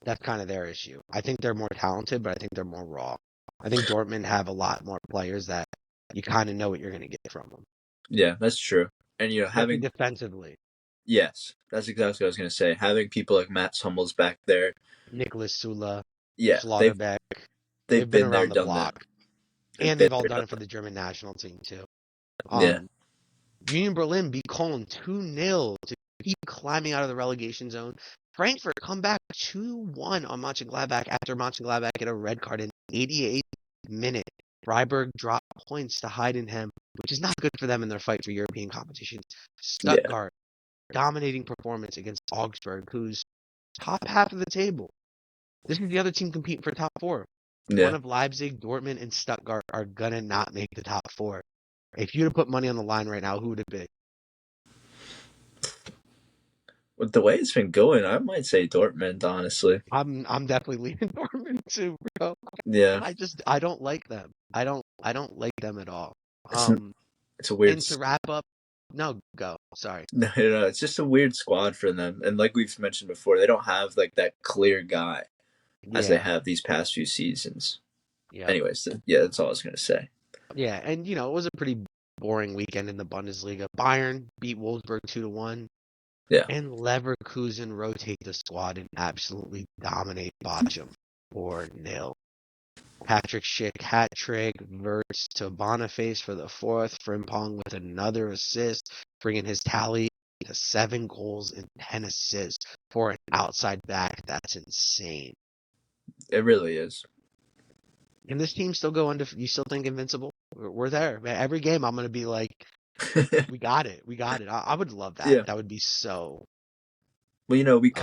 Speaker 2: That's kind of their issue. I think they're more talented, but I think they're more raw. I think Dortmund have a lot more players that you kind of know what you're going to get from them,
Speaker 1: yeah, that's true. And
Speaker 2: especially
Speaker 1: having
Speaker 2: defensively.
Speaker 1: yes, that's exactly what I was gonna say. Having people like Matt Hummels back there,
Speaker 2: Nicholas Sula,
Speaker 1: yeah,
Speaker 2: Schlotterbeck,
Speaker 1: they've
Speaker 2: they've been
Speaker 1: been there,
Speaker 2: around the
Speaker 1: done that.
Speaker 2: block,
Speaker 1: They've
Speaker 2: and
Speaker 1: been
Speaker 2: they've all
Speaker 1: there,
Speaker 2: done
Speaker 1: done
Speaker 2: it for the German national team, too.
Speaker 1: that. Yeah,
Speaker 2: Um, Union Berlin beat Cologne 2-0 to keep climbing out of the relegation zone. Frankfurt come back 2-1 on Mönchengladbach after Mönchengladbach get a red card in 88th minute. Freiburg dropped points to Heidenheim, which is not good for them in their fight for European competitions.
Speaker 1: yeah,
Speaker 2: Stuttgart, dominating performance against Augsburg, who's top half of the table. This is the other team competing for top four. One
Speaker 1: yeah.
Speaker 2: of Leipzig, Dortmund, and Stuttgart are gonna not make the top four. If you were to put money on the line right now, who would it be?
Speaker 1: With the way it's been going, I might say Dortmund, honestly.
Speaker 2: I'm definitely leaning Dortmund too, bro.
Speaker 1: Yeah,
Speaker 2: I don't like them. I don't like them at all.
Speaker 1: it's
Speaker 2: Um,
Speaker 1: it's a weird.
Speaker 2: and to wrap up, no, go. Sorry.
Speaker 1: No, no, it's just a weird squad for them, and like we've mentioned before, they don't have like that clear guy as they
Speaker 2: Yeah,
Speaker 1: have these past few seasons.
Speaker 2: yeah,
Speaker 1: Anyways, yeah, that's all I was gonna say.
Speaker 2: yeah. And it was a pretty boring weekend in the Bundesliga. Bayern beat Wolfsburg 2-1,
Speaker 1: Yeah,
Speaker 2: and Leverkusen rotate the squad and absolutely dominate Bochum 4-0. Patrick Schick hat trick, Verts to Boniface for the fourth, Frimpong with another assist, bringing his tally to 7 goals and 10 assists for an outside back. That's insane.
Speaker 1: it really is.
Speaker 2: Can this team still go under? You still think invincible? We're there, man. Every game, I'm gonna be like, we got it, we got it. I would love that.
Speaker 1: Yeah.
Speaker 2: That would be so.
Speaker 1: Well, we
Speaker 2: Um,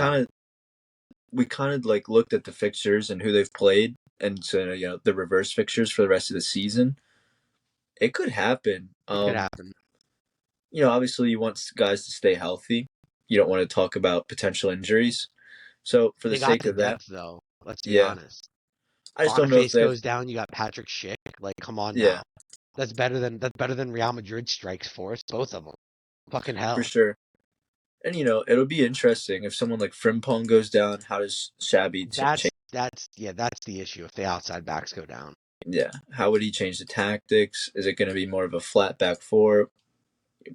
Speaker 1: kind of like looked at the fixtures and who they've played, and so the reverse fixtures for the rest of the season. It could happen.
Speaker 2: it could happen.
Speaker 1: Obviously you want guys to stay healthy. You don't want to talk about potential injuries. So for the
Speaker 2: They got
Speaker 1: sake
Speaker 2: the
Speaker 1: of that,
Speaker 2: depth though. Let's be
Speaker 1: yeah,
Speaker 2: honest.
Speaker 1: I just don't know if
Speaker 2: Boniface
Speaker 1: they have.
Speaker 2: goes down. You got Patrick Schick. Like, come on
Speaker 1: Yeah,
Speaker 2: now. That's better than Real Madrid strikes force. Both of them. Fucking
Speaker 1: for
Speaker 2: hell.
Speaker 1: sure. And it'll be interesting if someone like Frimpong goes down. How does Shabby change?
Speaker 2: That's the issue if the outside backs go down.
Speaker 1: Yeah, how would he change the tactics? Is it going to be more of a flat back four,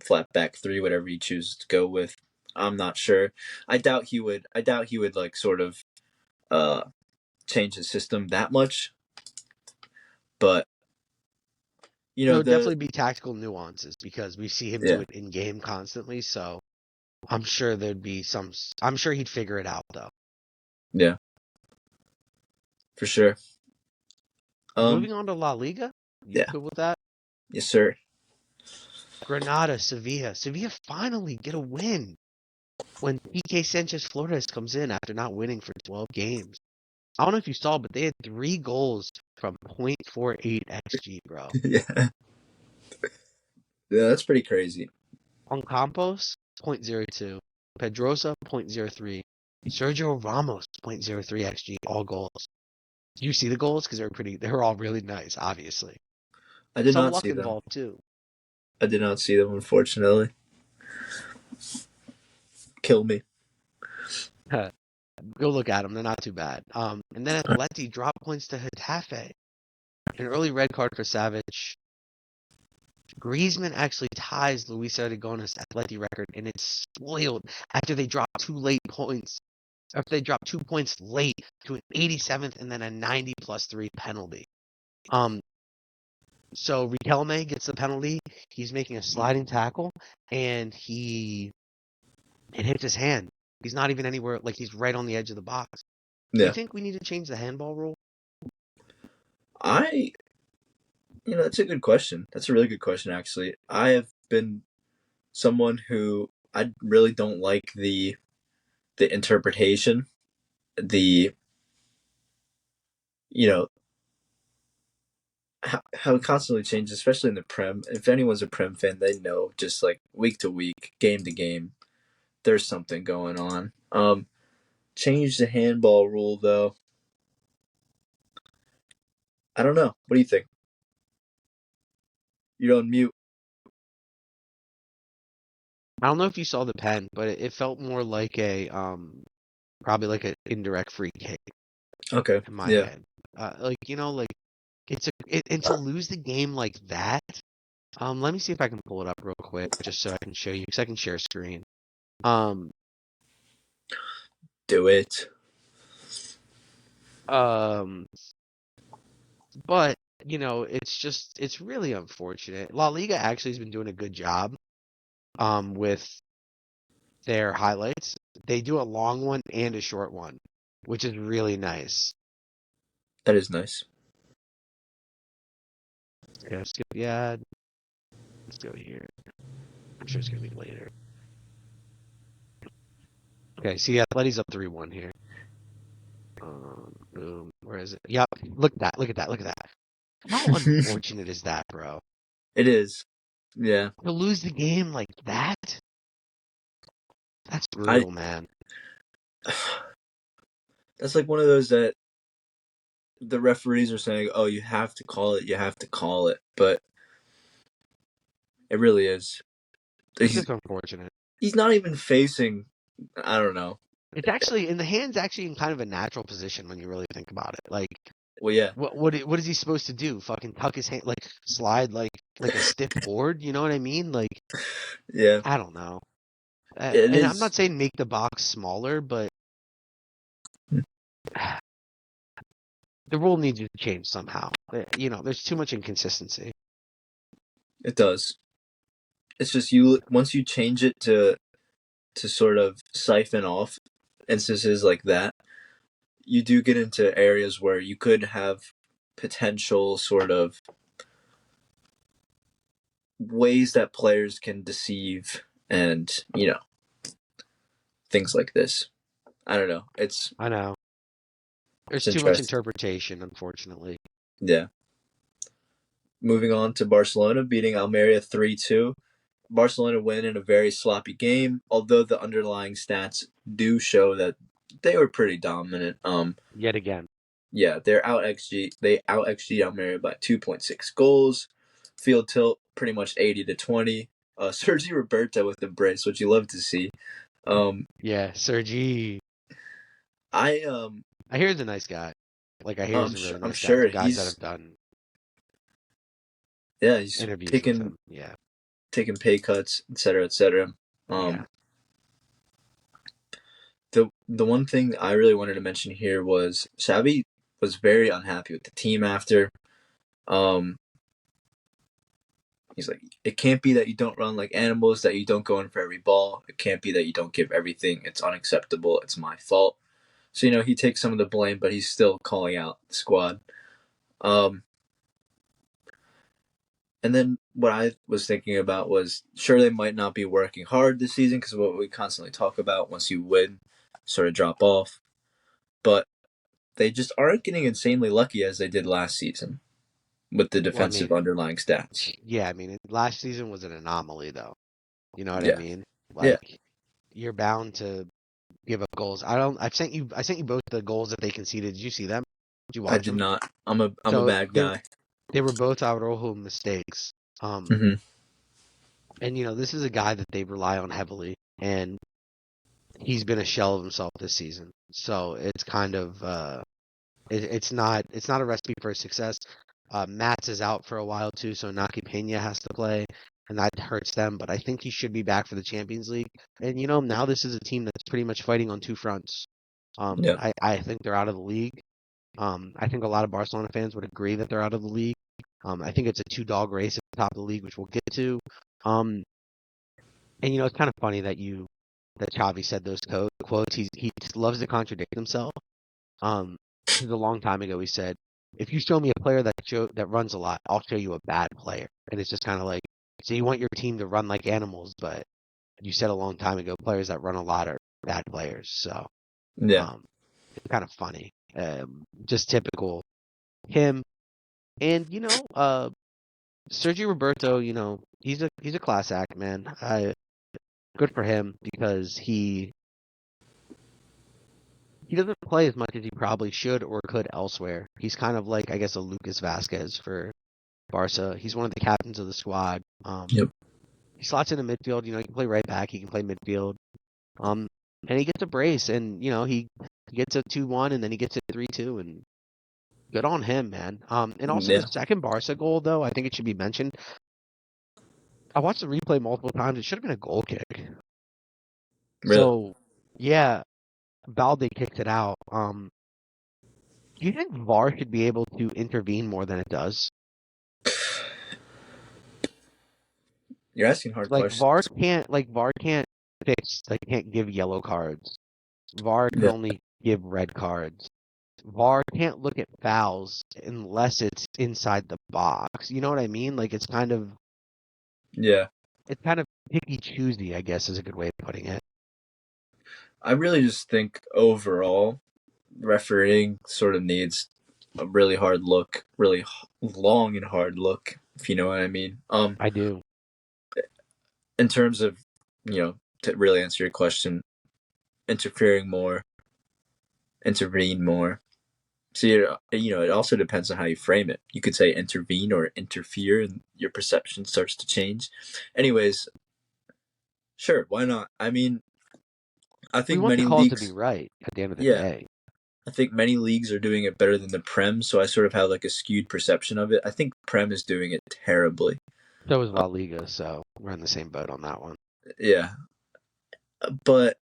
Speaker 1: flat back three, whatever he chooses to go with? I'm not sure. I doubt he would. I doubt he would like sort of uh change his system that much. But
Speaker 2: There would
Speaker 1: the
Speaker 2: definitely be tactical nuances because we see him do
Speaker 1: yeah,
Speaker 2: it in game constantly. So I'm sure there'd be some. I'm sure he'd figure it out though.
Speaker 1: Yeah, for sure.
Speaker 2: Moving on to La Liga, you
Speaker 1: Yeah,
Speaker 2: good with that?
Speaker 1: yes, sir.
Speaker 2: Granada, Sevilla. Sevilla finally get a win when PK Sanchez Flores comes in after not winning for 12 games. I don't know if you saw, but they had 3 goals from .48 xG, bro.
Speaker 1: Yeah, yeah, that's pretty crazy.
Speaker 2: On Campos, .02. Pedrosa, .03. Sergio Ramos, .03 xG, all goals. Do you see the goals? Because they're all really nice, obviously.
Speaker 1: I did
Speaker 2: Some
Speaker 1: not
Speaker 2: luck
Speaker 1: see them.
Speaker 2: involved too.
Speaker 1: I did not see them, unfortunately. Kill me.
Speaker 2: Go look at them; they're not too bad. And then Atleti drop points to Getafe. An early red card for Savage. Griezmann actually ties Luis Aragonés' Atleti record, and it's spoiled after they drop 2 points late to an 87th and then a 90+3 penalty. So Riquelme gets the penalty. He's making a sliding tackle, and it hits his hand. He's not even anywhere, like he's right on the edge of the box. Do you
Speaker 1: Yeah,
Speaker 2: think we need to change the handball rule?
Speaker 1: I. That's a good question. That's a really good question, actually. I have been someone who I really don't like the interpretation, the you know how it constantly changes, especially in the Prem. If anyone's a Prem fan, they know just like week to week, game to game, there's something going on. Change the handball rule though. I don't know. What do you think? You're on mute.
Speaker 2: I don't know if you saw the pen, but it felt more like probably like an indirect free kick
Speaker 1: Okay.
Speaker 2: in my
Speaker 1: Yeah.
Speaker 2: head. Like and to lose the game like that. Let me see if I can pull it up real quick, just so I can show you, because I can share screen. Um,
Speaker 1: Do it.
Speaker 2: um, but it's really unfortunate. La Liga actually has been doing a good job, with their highlights. They do a long one and a short one, which is really nice.
Speaker 1: That is nice.
Speaker 2: Okay, let's skip the ad. Let's go here. I'm sure it's gonna be later. Okay, see, Atleti's up 3-1 here. Boom. Where is it? Yep. Look at that. Look at that. Look at that. How unfortunate is that, bro?
Speaker 1: It is. Yeah.
Speaker 2: To lose the game like that? That's
Speaker 1: I
Speaker 2: brutal, man.
Speaker 1: That's like one of those that the referees are saying, "Oh, you have to call it. You have to call it." But it really is.
Speaker 2: It's
Speaker 1: He's
Speaker 2: just unfortunate.
Speaker 1: he's not even facing. I don't know.
Speaker 2: It's actually in the hand's actually in kind of a natural position when you really think about it. Like,
Speaker 1: Well, yeah,
Speaker 2: what is he supposed to do? Fucking tuck his hand, like slide like a stiff board? You know what I mean? Like,
Speaker 1: yeah.
Speaker 2: I don't know.
Speaker 1: It
Speaker 2: And I'm
Speaker 1: is.
Speaker 2: not saying make the box smaller, but the rule needs to change somehow. There's too much inconsistency.
Speaker 1: It does. It's just you once you change it to sort of siphon off instances like that, you do get into areas where you could have potential sort of ways that players can deceive and things like this. I don't know.
Speaker 2: I know.
Speaker 1: It's
Speaker 2: There's too much
Speaker 1: interesting.
Speaker 2: interpretation, unfortunately.
Speaker 1: Yeah. Moving on to Barcelona beating Almeria 3-2. Barcelona win in a very sloppy game, although the underlying stats do show that they were pretty dominant.
Speaker 2: Yet again.
Speaker 1: Yeah, they out XG Almeria by 2.6 goals. Field tilt pretty much 80-20. Sergi Roberto with the brace, which you love to see.
Speaker 2: Yeah, Sergi.
Speaker 1: I
Speaker 2: I hear he's a nice guy. Like, I hear he's a really
Speaker 1: I'm
Speaker 2: nice guy
Speaker 1: sure
Speaker 2: from guys that have done
Speaker 1: he's
Speaker 2: interviews with
Speaker 1: taking
Speaker 2: him. Yeah.
Speaker 1: pay cuts, etc., etc.
Speaker 2: Yeah.
Speaker 1: The one thing I really wanted to mention here was Xavi was very unhappy with the team after. Um, He's like, it can't be that you don't run like animals, that you don't go in for every ball. It can't be that you don't give everything. It's unacceptable. It's my fault. So, he takes some of the blame, but he's still calling out the squad. Um, and then what I was thinking about was, sure, they might not be working hard this season because of what we constantly talk about. Once you win, sort of drop off. But they just aren't getting insanely lucky as they did last season with the
Speaker 2: Well, I
Speaker 1: defensive
Speaker 2: mean,
Speaker 1: underlying stats.
Speaker 2: yeah, I mean, last season was an anomaly, though. You know what I
Speaker 1: Yeah.
Speaker 2: mean?
Speaker 1: Yeah.
Speaker 2: Like, you're bound to give up goals. I sent you both the goals that they conceded. Did you see them? Did you
Speaker 1: I
Speaker 2: watch
Speaker 1: did
Speaker 2: them?
Speaker 1: not. I'm a
Speaker 2: So
Speaker 1: bad guy.
Speaker 2: they were both Araujo mistakes.
Speaker 1: Hmm.
Speaker 2: And this is a guy that they rely on heavily, and he's been a shell of himself this season. So it's kind of it's not a recipe for success. Mats is out for a while too, so Naki Pena has to play, and that hurts them. But I think he should be back for the Champions League. And now this is a team that's pretty much fighting on two fronts.
Speaker 1: Yeah.
Speaker 2: I think they're out of the league. I think a lot of Barcelona fans would agree that they're out of the league. I think it's a two-dog race at the top of the league, which we'll get to. And it's kind of funny that Xavi said those quotes. He loves to contradict himself. This is a long time ago. He said, "If you show me a player that runs a lot, I'll show you a bad player." And it's just kind of like, so you want your team to run like animals, but you said a long time ago, players that run a lot are bad players. So
Speaker 1: Yeah.
Speaker 2: um, it's kind of funny. Just typical him. And Sergio Roberto, he's a class act, man. Good for him because he doesn't play as much as he probably should or could elsewhere. He's kind of like, I guess, a Lucas Vasquez for Barca. He's one of the captains of the squad.
Speaker 1: Yep.
Speaker 2: He slots in the midfield. He can play right back. He can play midfield. Um, and he gets a brace, and he gets a 2-1, and then he gets a 3-2, and good on him, man. And also the
Speaker 1: Yeah.
Speaker 2: second Barca goal, though, I think it should be mentioned. I watched the replay multiple times. It should have been a goal kick.
Speaker 1: Really.
Speaker 2: So, yeah, Balde kicked it out. Do you think VAR should be able to intervene more than it does?
Speaker 1: You're asking hard
Speaker 2: Like
Speaker 1: questions.
Speaker 2: VAR can't fix, like can't give yellow cards. VAR can
Speaker 1: Yeah.
Speaker 2: only give red cards. VAR can't look at fouls unless it's inside the box. You know what I mean? Like
Speaker 1: Yeah.
Speaker 2: it's kind of picky choosy, I guess is a good way of putting it.
Speaker 1: I really just think overall, refereeing sort of needs a really hard look, really long and hard look, if you know what I mean.
Speaker 2: I do.
Speaker 1: In terms of, to really answer your question, interfering more, intervene more. See, it also depends on how you frame it. You could say intervene or interfere, and your perception starts to change. Anyways, sure, why not? I mean, I
Speaker 2: We
Speaker 1: think
Speaker 2: want the
Speaker 1: many
Speaker 2: calls to be
Speaker 1: leagues,
Speaker 2: right at the end of the
Speaker 1: yeah,
Speaker 2: day.
Speaker 1: I think many leagues are doing it better than the Prem, so I sort of have like a skewed perception of it. I think Prem is doing it terribly.
Speaker 2: So is
Speaker 1: Uh,
Speaker 2: La Liga, so we're in the same boat on that one.
Speaker 1: yeah, but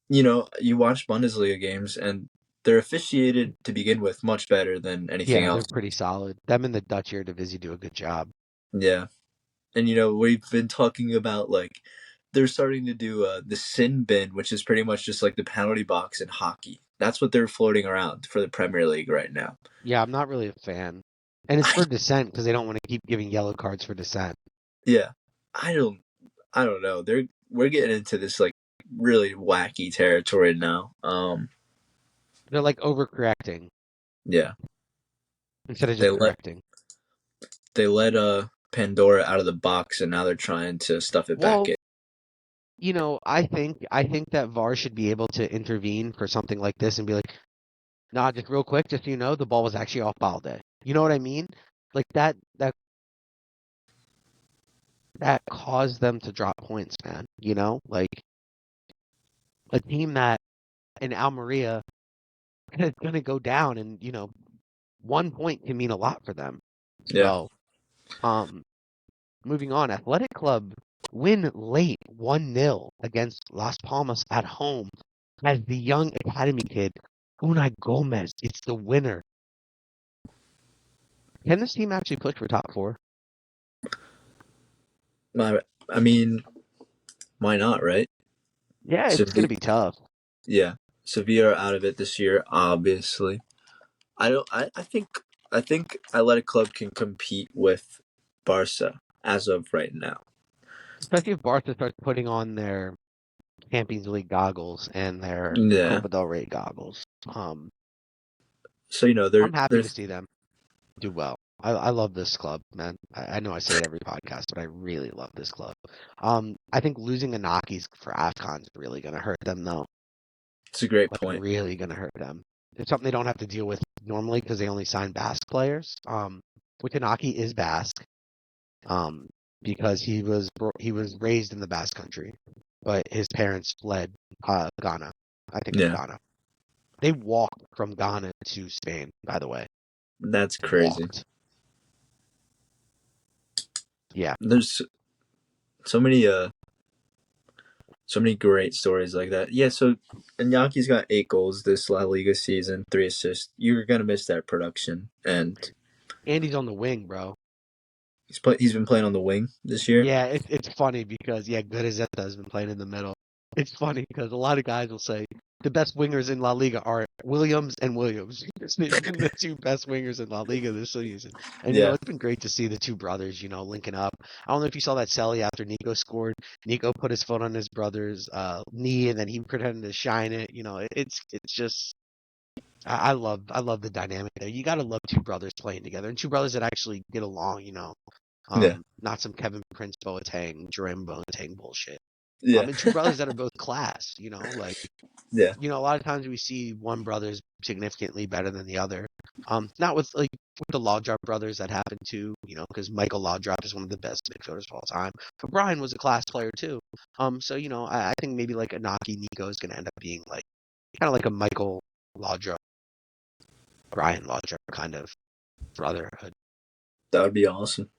Speaker 1: you watch Bundesliga games and they're officiated to begin with much better than anything
Speaker 2: Yeah, they're
Speaker 1: else.
Speaker 2: pretty solid. Them and the Dutch Eredivisie do a good job.
Speaker 1: Yeah, and we've been talking about like they're starting to do the sin bin, which is pretty much just like the penalty box in hockey. That's what they're floating around for the Premier League right now.
Speaker 2: Yeah, I'm not really a fan. And it's for dissent because they don't want to keep giving yellow cards for dissent.
Speaker 1: Yeah, I don't, I don't know. We're getting into this like really wacky territory now.
Speaker 2: They're like overcorrecting
Speaker 1: Yeah,
Speaker 2: instead of
Speaker 1: they
Speaker 2: just
Speaker 1: let
Speaker 2: correcting.
Speaker 1: Pandora out of the box, and now they're trying to stuff it back
Speaker 2: Well,
Speaker 1: in.
Speaker 2: I think that VAR should be able to intervene for something like this and be like, nah, just real quick, just so you know, the ball was actually off Balde. You know what I mean? Like that caused them to drop points, man. Like a team that in Almeria is gonna go down and 1 point can mean a lot for them.
Speaker 1: Yeah,
Speaker 2: So, um, moving on, Athletic Club win late 1-0 against Las Palmas at home as the young academy kid, Unai Gomez, it's the winner. Can this team actually push for top four?
Speaker 1: My, I mean, why not, right?
Speaker 2: Yeah, it's gonna
Speaker 1: Sevilla,
Speaker 2: be tough.
Speaker 1: yeah, Sevilla are out of it this year, obviously. I don't. I think Athletic Club can compete with Barca as of right now.
Speaker 2: Especially if Barca starts putting on their Champions League goggles and their
Speaker 1: Yeah.
Speaker 2: Copa del Rey goggles. Um,
Speaker 1: So
Speaker 2: I'm happy to
Speaker 1: there's
Speaker 2: see them do well. I love this club, man. I know I say it every podcast, but I really love this club. I think losing Inaki's for AFCON is really going to hurt them, though.
Speaker 1: it's a great
Speaker 2: Like,
Speaker 1: point.
Speaker 2: really going to hurt them. It's something they don't have to deal with normally because they only sign Basque players. Which Inaki is Basque, um, because he was raised in the Basque country, but his parents fled Ghana. I think it's
Speaker 1: Yeah,
Speaker 2: Ghana. They walked from Ghana to Spain, by the way.
Speaker 1: that's crazy.
Speaker 2: Walked. Yeah.
Speaker 1: There's so many great stories like that. Yeah, so Inyaki's got 8 goals this La Liga season, 3 assists. You're gonna miss that production, and
Speaker 2: And he's on the wing, bro.
Speaker 1: he's been playing on the wing this year.
Speaker 2: Yeah, it's funny because yeah, Guerrero has been playing in the middle. It's funny because a lot of guys will say the best wingers in La Liga are Williams and Williams. It's been the two best wingers in La Liga this season. And
Speaker 1: Yeah,
Speaker 2: it's been great to see the two brothers, linking up. I don't know if you saw that celly after Nico scored. Nico put his foot on his brother's knee and then he pretended to shine it. It's just I love the dynamic there. You got to love two brothers playing together and two brothers that actually get along.
Speaker 1: yeah,
Speaker 2: Not some Kevin Prince Boateng, Jerome Boateng bullshit.
Speaker 1: yeah,
Speaker 2: And two brothers that are both class, like,
Speaker 1: yeah,
Speaker 2: a lot of times we see one brother's significantly better than the other. Not with the Laudrup brothers that happened too, because Michael Laudrup is one of the best midfielders of all time. But Brian was a class player too. So, I think maybe like Inaki Nico is going to end up being like kind of like a Michael Laudrup, Brian Laudrup kind of brotherhood.
Speaker 1: that would be awesome.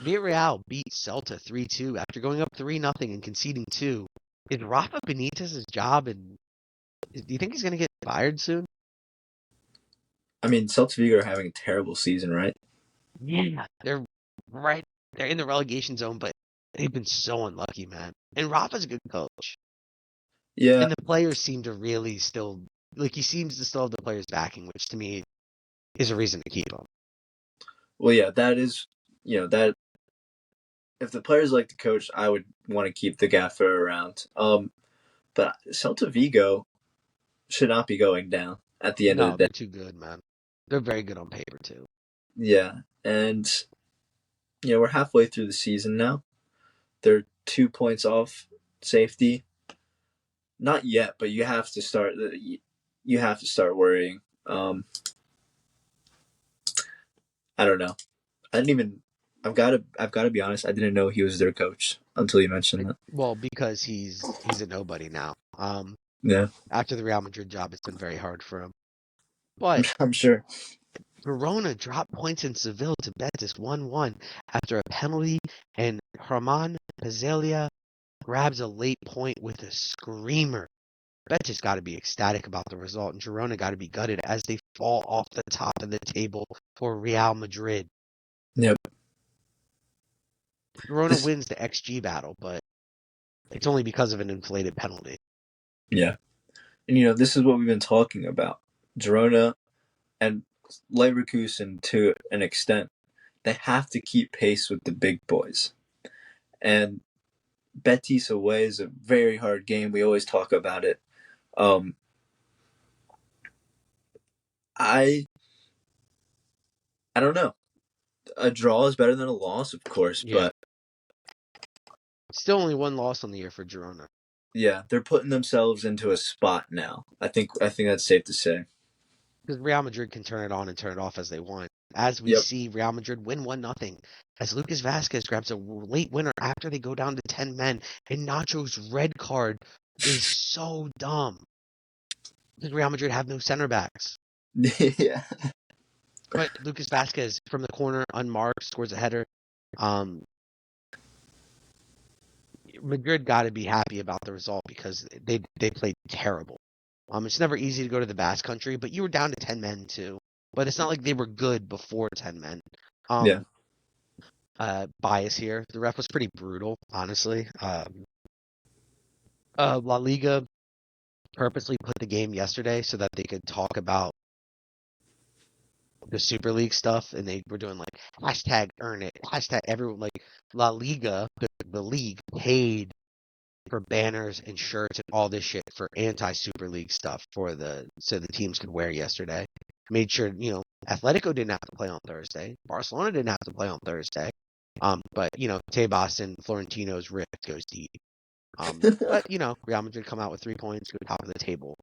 Speaker 2: Villarreal beat Celta 3-2 after going up 3-0 and conceding two. Is Rafa Benitez's job, and do you think he's going to get fired soon?
Speaker 1: I mean, Celta Vigo are having a terrible season, right?
Speaker 2: Yeah, right. They're in the relegation zone, but they've been so unlucky, man. And Rafa's a good coach,
Speaker 1: Yeah.
Speaker 2: and the players seem to really still he seems to still have the players backing, which to me is a reason to keep him.
Speaker 1: Well, yeah, that is, that if the players like the coach, I would want to keep the gaffer around. But Celta Vigo should not be going down at the end of the
Speaker 2: No,
Speaker 1: day.
Speaker 2: they're too good, man. They're very good on paper too.
Speaker 1: Yeah, and we're halfway through the season now. They're 2 points off safety. Not yet, but you have to start. You have to start worrying. I don't know. I didn't even. I've got to be honest. I didn't know he was their coach until you mentioned that.
Speaker 2: Well, because he's a nobody now.
Speaker 1: Yeah,
Speaker 2: After the Real Madrid job, it's been very hard for him. But
Speaker 1: I'm sure.
Speaker 2: Verona dropped points in Seville to Betis 1-1 after a penalty, and Herman Pezzaglia grabs a late point with a screamer. Betis got to be ecstatic about the result, and Girona got to be gutted as they fall off the top of the table for Real Madrid.
Speaker 1: Yep.
Speaker 2: Girona
Speaker 1: This.
Speaker 2: wins the XG battle, but it's only because of an inflated penalty.
Speaker 1: Yeah, and this is what we've been talking about. Girona and Leverkusen to an extent, they have to keep pace with the big boys. And Betis away is a very hard game. We always talk about it. Um, I I don't know. A draw is better than a loss, of course,
Speaker 2: Yeah.
Speaker 1: but
Speaker 2: Still only one loss on the year for Girona.
Speaker 1: yeah, they're putting themselves into a spot now. I think that's safe to say.
Speaker 2: Because Real Madrid can turn it on and turn it off as they want. As we
Speaker 1: Yep.
Speaker 2: see Real Madrid win 1-0, as Lucas Vasquez grabs a late winner after they go down to 10 men, and Nacho's red card is so dumb. Because Real Madrid have no center backs.
Speaker 1: Yeah.
Speaker 2: But Lucas Vasquez from the corner, unmarked, scores a header. Madrid got to be happy about the result because they played terrible. It's never easy to go to the Basque Country, but you were down to 10 men too. But it's not like they were good before 10 men.
Speaker 1: Yeah.
Speaker 2: Um, bias here. The ref was pretty brutal, honestly. La Liga purposely put the game yesterday so that they could talk about the Super League stuff, and they were doing like hashtag earn it, hashtag everyone like La Liga, the league paid for banners and shirts and all this shit for anti-Super League stuff so the teams could wear yesterday. Made sure, Atletico didn't have to play on Thursday. Barcelona didn't have to play on Thursday. But Tebas and Florentino's rift goes deep. But Real Madrid come out with 3 points, go top of the table.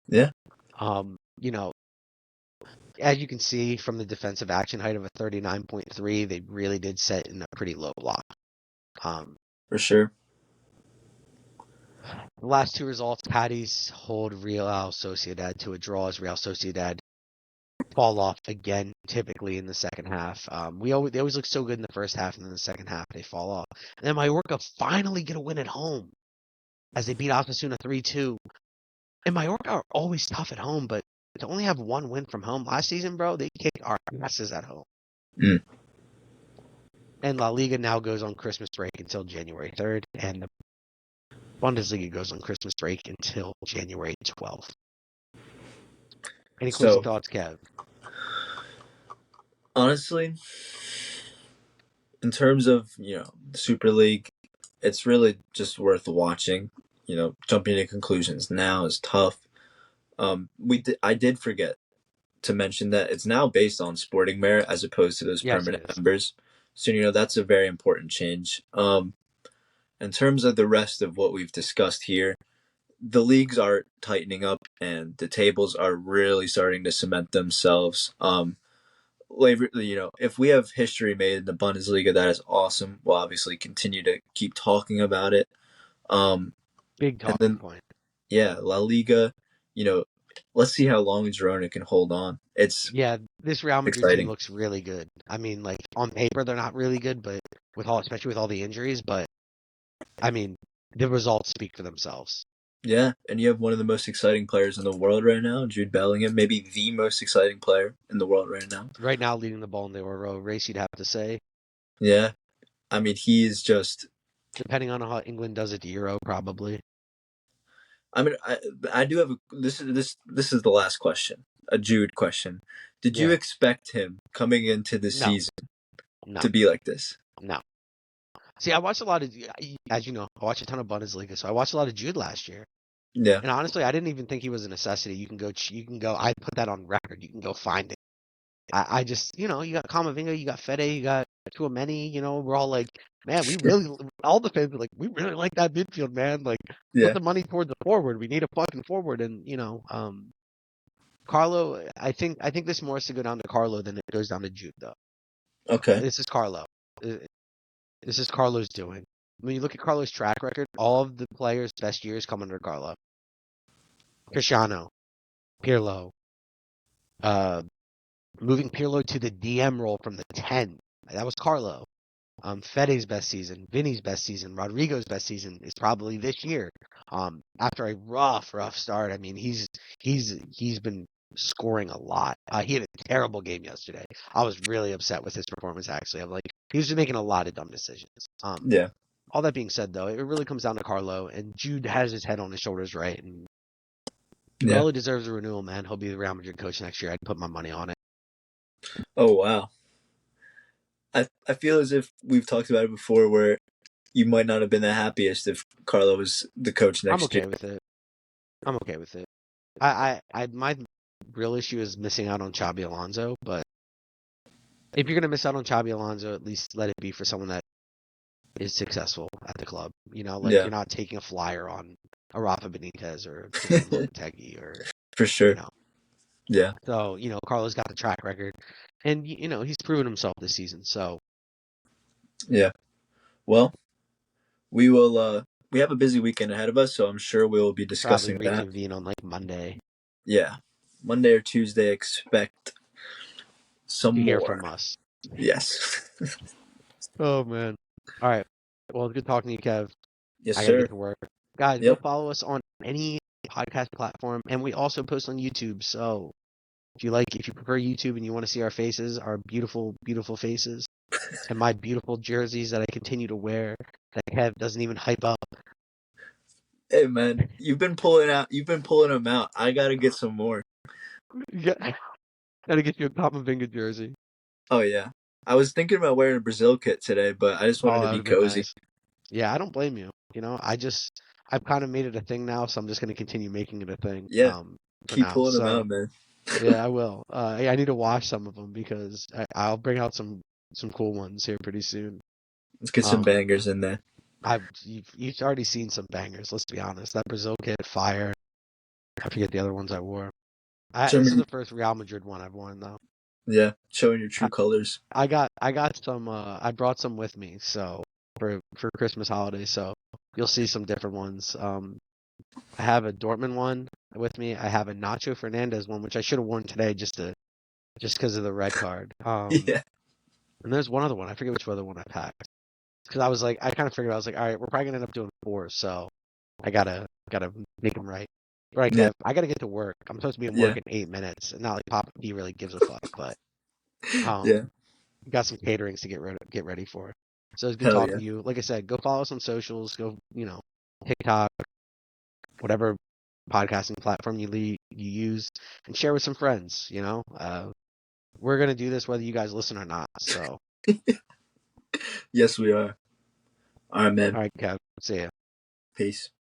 Speaker 1: Yeah,
Speaker 2: Um, you know, as you can see from the defensive action height of a 39.3, they really did set in a pretty low block.
Speaker 1: for sure.
Speaker 2: The last two results, Cadiz hold Real Sociedad to a draw as Real Sociedad fall off again, typically in the second half. They always look so good in the first half, and then the second half they fall off. And then Mallorca finally get a win at home as they beat Osasuna 3-2. And Mallorca are always tough at home, but to only have one win from home last season, bro, they kicked our asses at home.
Speaker 1: Mm.
Speaker 2: And La Liga now goes on Christmas break until January 3rd, and the Bundesliga goes on Christmas break until January 12th. Any closing
Speaker 1: So
Speaker 2: thoughts, Kev?
Speaker 1: honestly, in terms of the Super League, it's really just worth watching. Jumping to conclusions now is tough. I did forget to mention that it's now based on sporting merit as opposed to those
Speaker 2: Yes, it
Speaker 1: permanent
Speaker 2: is.
Speaker 1: members. So that's a very important change. In terms of the rest of what we've discussed here, the leagues are tightening up and the tables are really starting to cement themselves. If we have history made in the Bundesliga, that is awesome. We'll obviously continue to keep talking about it.
Speaker 2: Big
Speaker 1: And
Speaker 2: talking
Speaker 1: then,
Speaker 2: point.
Speaker 1: yeah, La Liga, you know, let's see how long Girona can hold on. It's
Speaker 2: Yeah, this Real Madrid team
Speaker 1: exciting.
Speaker 2: looks really good. I mean, like on paper they're not really good, but especially with all the injuries, but I mean, the results speak for themselves.
Speaker 1: Yeah, and you have one of the most exciting players in the world right now, Jude Bellingham, maybe the most exciting player in the world right now.
Speaker 2: Right now, leading the ball in the Euro race, you'd have to say,
Speaker 1: Yeah, I mean, he is just.
Speaker 2: depending on how England does at the Euro, probably.
Speaker 1: I mean, I do have this is the last question, a Jude question. Did you
Speaker 2: Yeah,
Speaker 1: expect him coming into the
Speaker 2: no,
Speaker 1: season
Speaker 2: no,
Speaker 1: to be like this?
Speaker 2: no. See, I watched a lot of, as you know, I watched a ton of Bundesliga, so I watched a lot of Jude last year.
Speaker 1: Yeah,
Speaker 2: And honestly, I didn't even think he was a necessity. You can go. I put that on record. You can go find it. I just, you got Kamavinga, you got Fede, you got Tchouaméni, we're all like, man, all the fans are like, we really like that midfield, man. Like, put
Speaker 1: yeah,
Speaker 2: the money towards the forward. We need a fucking forward. And, Carlo, I think this more has to go down to Carlo than it goes down to Jude, though.
Speaker 1: okay,
Speaker 2: This is Carlo. Uh, This is Carlo's doing. When you look at Carlo's track record, all of the players' best years come under Carlo. Cristiano, Pirlo, uh, moving Pirlo to the DM role from the 10. That was Carlo. Fede's best season, Vinny's best season, Rodrigo's best season is probably this year. After a rough start, I mean, he's been scoring a lot. He had a terrible game yesterday. I was really upset with his performance. Actually, I'm like, he was just making a lot of dumb decisions.
Speaker 1: yeah,
Speaker 2: All that being said, though, it really comes down to Carlo, and Jude has his head on his shoulders, right? And
Speaker 1: yeah.
Speaker 2: Carlo deserves a renewal, man. He'll be the Real Madrid coach next year. I'd put my money on it.
Speaker 1: Oh wow. I feel as if we've talked about it before, where you might not have been the happiest if Carlo was the coach
Speaker 2: I'm
Speaker 1: next year.
Speaker 2: okay with it. I'm okay with it. My real issue is missing out on Xabi Alonso, but if you're gonna miss out on Xabi Alonso, at least let it be for someone that is successful at the club. Like
Speaker 1: Yeah,
Speaker 2: you're not taking a flyer on a Rafa Benitez or Simone Lopetegui or
Speaker 1: for
Speaker 2: you
Speaker 1: sure.
Speaker 2: know.
Speaker 1: Yeah,
Speaker 2: So Carlos got the track record, and he's proven himself this season. So
Speaker 1: yeah. Well, we will. We have a busy weekend ahead of us, so I'm sure we'll be
Speaker 2: probably
Speaker 1: discussing that.
Speaker 2: reconvene on like Monday
Speaker 1: Yeah, Monday or Tuesday. Expect some
Speaker 2: to hear
Speaker 1: more.
Speaker 2: from us.
Speaker 1: Yes.
Speaker 2: Oh man. All right. Well, it's good talking to you, Kev.
Speaker 1: Yes,
Speaker 2: I got to get
Speaker 1: sir.
Speaker 2: to work. Guys, go
Speaker 1: Yep.
Speaker 2: follow us on any podcast platform, and we also post on YouTube. So if you prefer YouTube and you want to see our faces, our beautiful, beautiful faces, and my beautiful jerseys that I continue to wear that Kev doesn't even hype up.
Speaker 1: Hey man, you've been pulling them out. I gotta get some more.
Speaker 2: Yeah, gotta get you a Camavinga jersey.
Speaker 1: Oh yeah. I was thinking about wearing a Brazil kit today, but I just wanted
Speaker 2: Oh,
Speaker 1: to
Speaker 2: that would
Speaker 1: be
Speaker 2: have been
Speaker 1: cozy.
Speaker 2: nice. Yeah, I don't blame you. I've kind of made it a thing now, so I'm just gonna continue making it a thing.
Speaker 1: Yeah,
Speaker 2: For
Speaker 1: keep
Speaker 2: now.
Speaker 1: pulling them
Speaker 2: So
Speaker 1: out, man.
Speaker 2: yeah, I will. I need to wash some of them because I'll bring out some cool ones here pretty soon.
Speaker 1: Let's get some
Speaker 2: Um,
Speaker 1: bangers in there.
Speaker 2: you've already seen some bangers. Let's be honest. That Brazil kit, fire. I forget the other ones I wore. This is
Speaker 1: Germany,
Speaker 2: the first Real Madrid one I've worn though.
Speaker 1: yeah, showing your
Speaker 2: I,
Speaker 1: true colors.
Speaker 2: I got some. I brought some with me, so for Christmas holidays. So you'll see some different ones. I have a Dortmund one with me. I have a Nacho Fernandez one, which I should have worn today just because of the red card.
Speaker 1: Yeah,
Speaker 2: And there's one other one. I forget which other one I packed. Because I was like, I kind of figured I was like, all right, we're probably gonna end up doing four, so I gotta make them right. Right,
Speaker 1: yeah,
Speaker 2: Kev. I gotta get to work. I'm supposed to be in
Speaker 1: yeah,
Speaker 2: work in 8 minutes, and not like Papa P really gives a fuck. But
Speaker 1: yeah.
Speaker 2: um, got some caterings to get ready for. So it's good
Speaker 1: Hell
Speaker 2: talking
Speaker 1: yeah.
Speaker 2: to you. Like I said, go follow us on socials. Go, TikTok, whatever podcasting platform you use, and share with some friends. We're gonna do this whether you guys listen or not. So,
Speaker 1: Yes, we are. All right, man.
Speaker 2: all right, Kev. See ya.
Speaker 1: Peace.